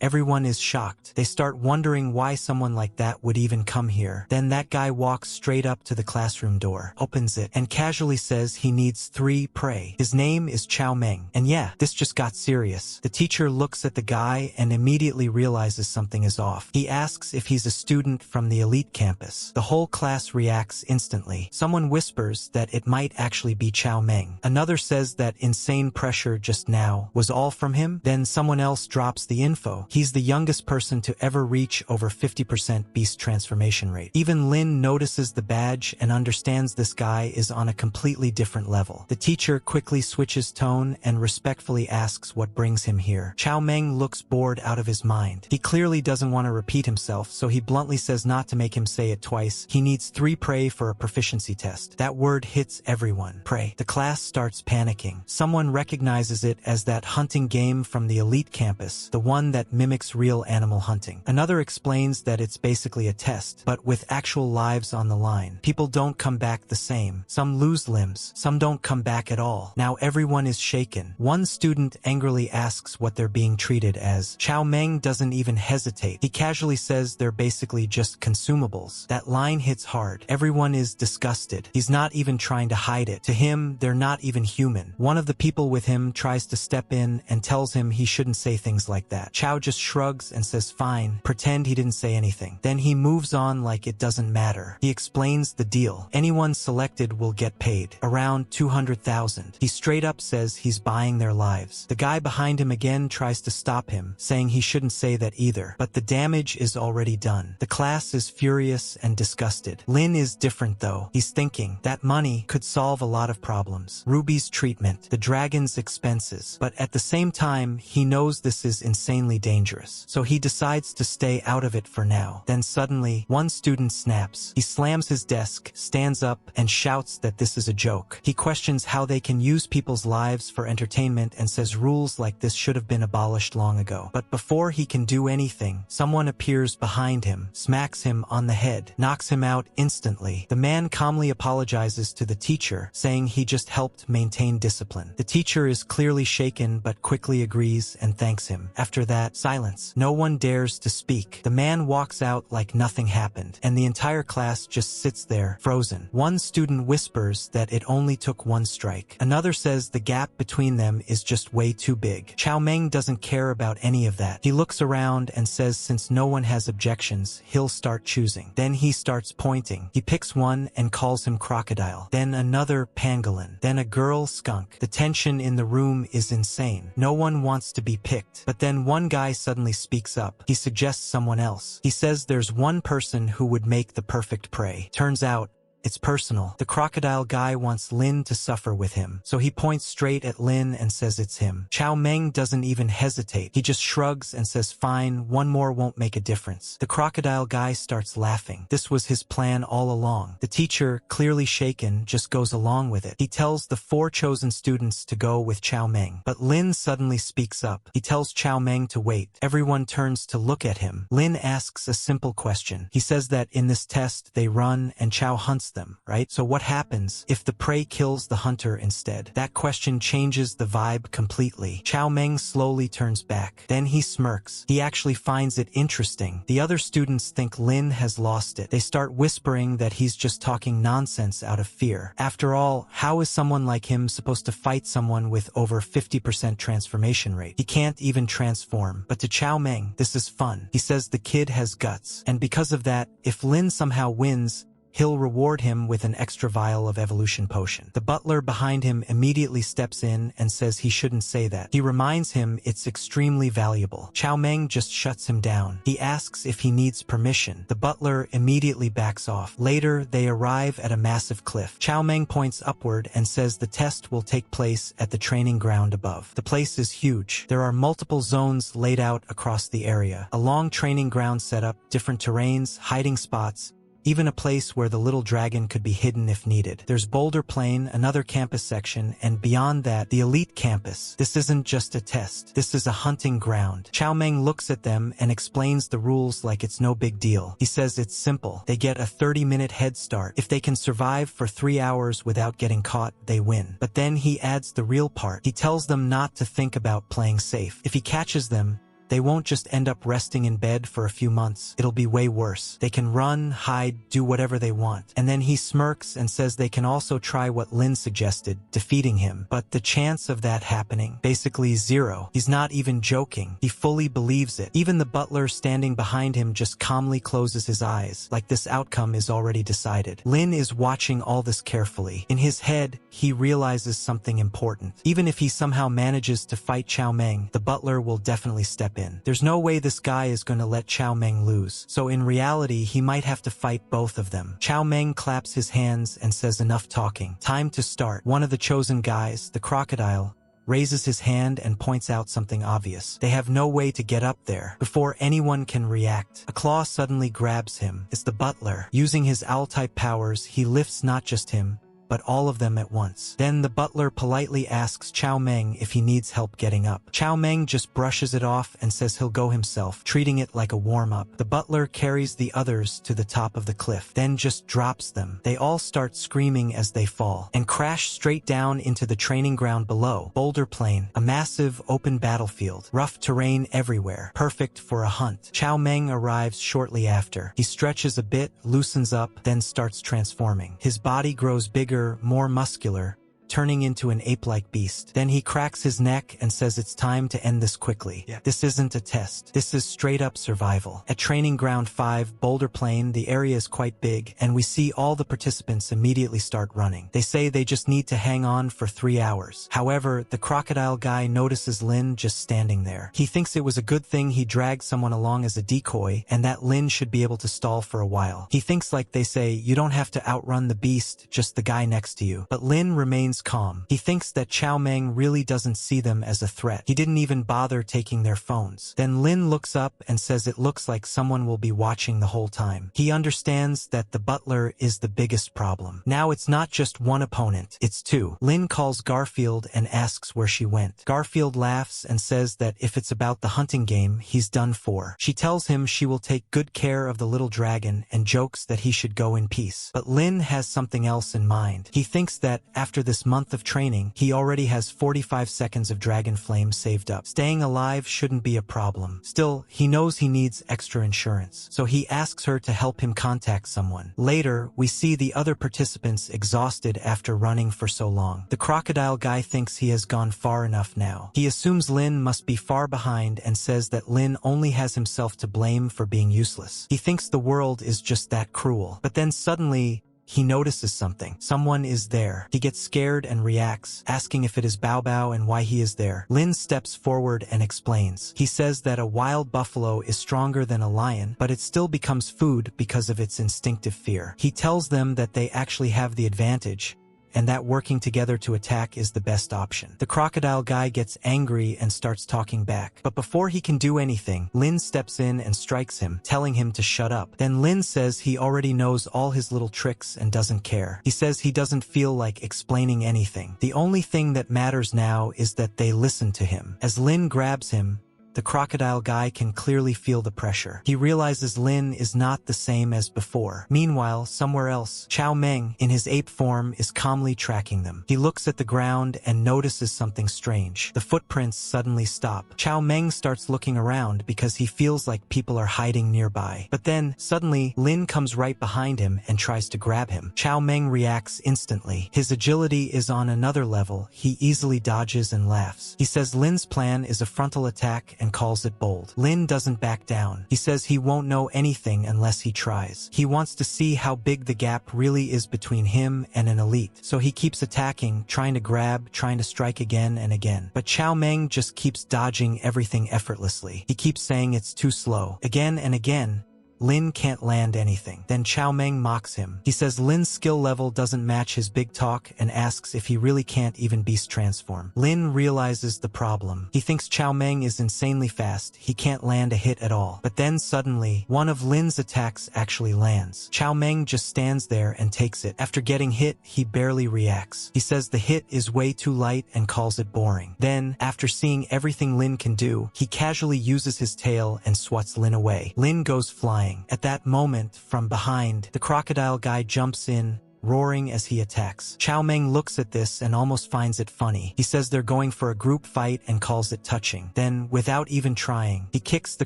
Everyone is shocked. They start wondering why someone like that would even come here. Then that guy walks straight up to the classroom door, opens it, and casually says he needs 3 prey. His name is Chow Meng. And yeah, this just got serious. The teacher looks at the guy and immediately realizes something is off. He asks if he's a student from the elite campus. The whole class reacts instantly. Someone whispers that it might actually be Chow Meng. Another says that insane pressure just now was all from him. Then someone else drops the info. He's the youngest person to ever reach over 50% beast transformation rate. Even Lin notices the badge and understands this guy is on a completely different level. The teacher quickly switches tone and respectfully asks what brings him here. Chow Meng looks bored out of his mind. He clearly doesn't want to repeat himself, so he bluntly says not to make him say it twice. He needs 3 prey for a proficiency test. That word hits everyone. Prey. The class starts panicking. Someone recognizes it as that hunting game from the elite campus, the one that mimics real animal hunting. Another explains that it's basically a test, but with actual lives on the line. People don't come back the same. Some lose limbs. Some don't come back at all. Now everyone is shaken. One student angrily asks what they're being treated as. Chow Meng doesn't even hesitate. He casually says they're basically just consumables. That line hits hard. Everyone is disgusted. He's not even trying to hide it. To him, they're not even human. One of the people with him tries to step in and tells him he shouldn't say things like like that. Chow just shrugs and says fine, pretend he didn't say anything. Then he moves on like it doesn't matter. He explains the deal. Anyone selected will get paid. Around 200,000. He straight up says he's buying their lives. The guy behind him again tries to stop him, saying he shouldn't say that either. But the damage is already done. The class is furious and disgusted. Lin is different though. He's thinking that money could solve a lot of problems. Ruby's treatment, the dragon's expenses. But at the same time, he knows this is insanely dangerous. So he decides to stay out of it for now. Then suddenly, one student snaps. He slams his desk, stands up, and shouts that this is a joke. He questions how they can use people's lives for entertainment and says rules like this should have been abolished long ago. But before he can do anything, someone appears behind him, smacks him on the head, knocks him out instantly. The man calmly apologizes to the teacher, saying he just helped maintain discipline. The teacher is clearly shaken but quickly agrees and thanks him. After that, silence. No one dares to speak. The man walks out like nothing happened, and the entire class just sits there, frozen. One student whispers that it only took one strike. Another says the gap between them is just way too big. Chow Meng doesn't care about any of that. He looks around and says since no one has objections, he'll start choosing. Then he starts pointing. He picks one and calls him crocodile. Then another pangolin. Then a girl skunk. The tension in the room is insane. No one wants to be picked. But then one guy suddenly speaks up. He suggests someone else. He says there's one person who would make the perfect prey. Turns out, it's personal. The crocodile guy wants Lin to suffer with him, so he points straight at Lin and says it's him. Chow Meng doesn't even hesitate. He just shrugs and says fine, one more won't make a difference. The crocodile guy starts laughing. This was his plan all along. The teacher, clearly shaken, just goes along with it. He tells the 4 chosen students to go with Chow Meng. But Lin suddenly speaks up. He tells Chow Meng to wait. Everyone turns to look at him. Lin asks a simple question. He says that in this test they run and Chow hunts them, right? So what happens if the prey kills the hunter instead? That question changes the vibe completely. Chow Meng slowly turns back. Then he smirks. He actually finds it interesting. The other students think Lin has lost it. They start whispering that he's just talking nonsense out of fear. After all, how is someone like him supposed to fight someone with over 50% transformation rate? He can't even transform. But to Chow Meng, this is fun. He says the kid has guts. And because of that, if Lin somehow wins, he'll reward him with an extra vial of evolution potion. The butler behind him immediately steps in and says he shouldn't say that. He reminds him it's extremely valuable. Chow Meng just shuts him down. He asks if he needs permission. The butler immediately backs off. Later, they arrive at a massive cliff. Chow Meng points upward and says the test will take place at the training ground above. The place is huge. There are multiple zones laid out across the area. A long training ground setup, different terrains, hiding spots, even a place where the little dragon could be hidden if needed. There's Boulder Plain, another campus section, and beyond that, the elite campus. This isn't just a test. This is a hunting ground. Chow Meng looks at them and explains the rules like it's no big deal. He says it's simple. They get a 30-minute head start. If they can survive for 3 hours without getting caught, they win. But then he adds the real part. He tells them not to think about playing safe. If he catches them, they won't just end up resting in bed for a few months. It'll be way worse. They can run, hide, do whatever they want. And then he smirks and says they can also try what Lin suggested, defeating him. But the chance of that happening, basically zero. He's not even joking. He fully believes it. Even the butler standing behind him just calmly closes his eyes, like this outcome is already decided. Lin is watching all this carefully. In his head, he realizes something important. Even if he somehow manages to fight Chow Meng, the butler will definitely step in. There's no way this guy is going to let Chow Meng lose. So in reality, he might have to fight both of them. Chow Meng claps his hands and says enough talking. Time to start. One of the chosen guys, the crocodile, raises his hand and points out something obvious. They have no way to get up there. Before anyone can react, a claw suddenly grabs him. It's the butler. Using his owl-type powers, he lifts not just him, but all of them at once. Then the butler politely asks Chow Meng if he needs help getting up. Chow Meng just brushes it off and says he'll go himself, treating it like a warm-up. The butler carries the others to the top of the cliff, then just drops them. They all start screaming as they fall, and crash straight down into the training ground below. Boulder Plain, a massive open battlefield, rough terrain everywhere, perfect for a hunt. Chow Meng arrives shortly after. He stretches a bit, loosens up, then starts transforming. His body grows bigger, more muscular, turning into an ape-like beast. Then he cracks his neck and says it's time to end this quickly. This isn't a test. This is straight-up survival. At Training Ground 5, Boulder Plain, the area is quite big, and we see all the participants immediately start running. They say they just need to hang on for 3 hours. However, the crocodile guy notices Lin just standing there. He thinks it was a good thing he dragged someone along as a decoy, and that Lin should be able to stall for a while. He thinks like they say, you don't have to outrun the beast, just the guy next to you. But Lin remains calm. He thinks that Chow Meng really doesn't see them as a threat. He didn't even bother taking their phones. Then Lin looks up and says it looks like someone will be watching the whole time. He understands that the butler is the biggest problem. Now it's not just one opponent, it's two. Lin calls Garfield and asks where she went. Garfield laughs and says that if it's about the hunting game, he's done for. She tells him she will take good care of the little dragon and jokes that he should go in peace. But Lin has something else in mind. He thinks that after this month of training, he already has 45 seconds of dragon flame saved up. Staying alive shouldn't be a problem. Still, he knows he needs extra insurance, so he asks her to help him contact someone. Later, we see the other participants exhausted after running for so long. The crocodile guy thinks he has gone far enough now. He assumes Lin must be far behind and says that Lin only has himself to blame for being useless. He thinks the world is just that cruel. But then suddenly, he notices something. Someone is there. He gets scared and reacts, asking if it is Bao Bao and why he is there. Lin steps forward and explains. He says that a wild buffalo is stronger than a lion, but it still becomes food because of its instinctive fear. He tells them that they actually have the advantage, and that working together to attack is the best option. The crocodile guy gets angry and starts talking back. But before he can do anything, Lin steps in and strikes him, telling him to shut up. Then Lin says he already knows all his little tricks and doesn't care. He says he doesn't feel like explaining anything. The only thing that matters now is that they listen to him. As Lin grabs him, the crocodile guy can clearly feel the pressure. He realizes Lin is not the same as before. Meanwhile, somewhere else, Chow Meng, in his ape form, is calmly tracking them. He looks at the ground and notices something strange. The footprints suddenly stop. Chow Meng starts looking around because he feels like people are hiding nearby. But then, suddenly, Lin comes right behind him and tries to grab him. Chow Meng reacts instantly. His agility is on another level. He easily dodges and laughs. He says Lin's plan is a frontal attack and calls it bold. Lin doesn't back down. He says he won't know anything unless he tries. He wants to see how big the gap really is between him and an elite. So he keeps attacking, trying to grab, trying to strike again and again. But Chow Meng just keeps dodging everything effortlessly. He keeps saying it's too slow. Again and again, Lin can't land anything. Then Chow Meng mocks him. He says Lin's skill level doesn't match his big talk and asks if he really can't even beast transform. Lin realizes the problem. He thinks Chow Meng is insanely fast. He can't land a hit at all. But then suddenly, one of Lin's attacks actually lands. Chow Meng just stands there and takes it. After getting hit, he barely reacts. He says the hit is way too light and calls it boring. Then, after seeing everything Lin can do, he casually uses his tail and swats Lin away. Lin goes flying. At that moment, from behind, the crocodile guy jumps in, roaring as he attacks. Chow Meng looks at this and almost finds it funny. He says they're going for a group fight and calls it touching. Then, without even trying, he kicks the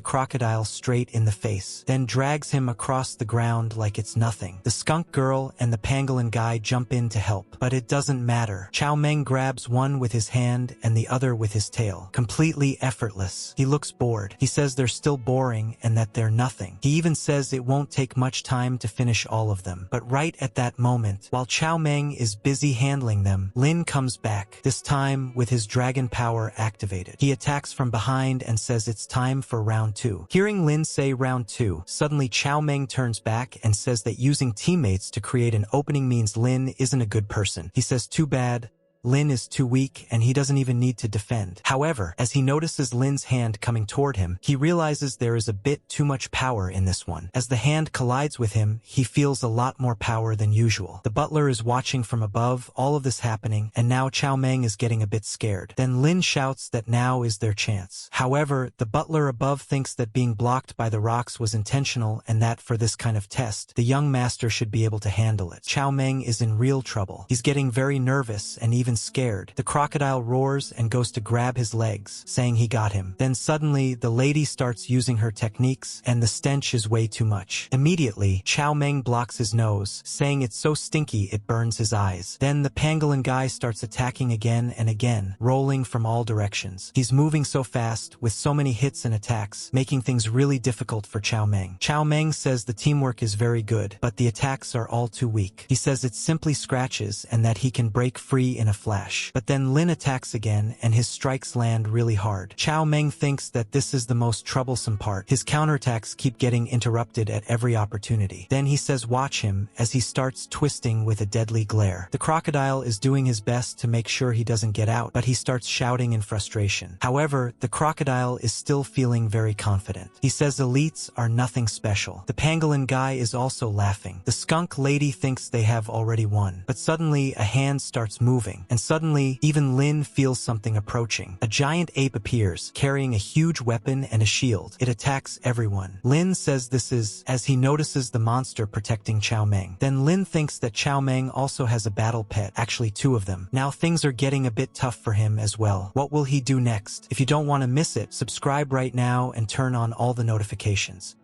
crocodile straight in the face, then drags him across the ground like it's nothing. The skunk girl and the pangolin guy jump in to help, but it doesn't matter. Chow Meng grabs one with his hand and the other with his tail. Completely effortless. He looks bored. He says they're still boring and that they're nothing. He even says it won't take much time to finish all of them. But right at that moment, while Chow Meng is busy handling them, Lin comes back, this time with his dragon power activated. He attacks from behind and says it's time for round 2. Hearing Lin say round 2, suddenly Chow Meng turns back and says that using teammates to create an opening means Lin isn't a good person. He says too bad, Lin is too weak and he doesn't even need to defend. However, as he notices Lin's hand coming toward him, he realizes there is a bit too much power in this one. As the hand collides with him, he feels a lot more power than usual. The butler is watching from above all of this happening, and now Chow Meng is getting a bit scared. Then Lin shouts that now is their chance. However, the butler above thinks that being blocked by the rocks was intentional and that for this kind of test, the young master should be able to handle it. Chow Meng is in real trouble. He's getting very nervous and even even scared. The crocodile roars and goes to grab his legs, saying he got him. Then suddenly, the lady starts using her techniques, and the stench is way too much. Immediately, Chow Meng blocks his nose, saying it's so stinky it burns his eyes. Then the pangolin guy starts attacking again and again, rolling from all directions. He's moving so fast, with so many hits and attacks, making things really difficult for Chow Meng. Chow Meng says the teamwork is very good, but the attacks are all too weak. He says it's simply scratches and that he can break free in a flash. But then Lin attacks again, and his strikes land really hard. Chow Meng thinks that this is the most troublesome part. His counterattacks keep getting interrupted at every opportunity. Then he says watch him as he starts twisting with a deadly glare. The crocodile is doing his best to make sure he doesn't get out, but he starts shouting in frustration. However, the crocodile is still feeling very confident. He says elites are nothing special. The pangolin guy is also laughing. The skunk lady thinks they have already won. But suddenly, a hand starts moving, and suddenly, even Lin feels something approaching. A giant ape appears, carrying a huge weapon and a shield. It attacks everyone. Lin says this is as he notices the monster protecting Chow Meng. Then Lin thinks that Chow Meng also has a battle pet, actually 2 of them. Now things are getting a bit tough for him as well. What will he do next? If you don't want to miss it, subscribe right now and turn on all the notifications.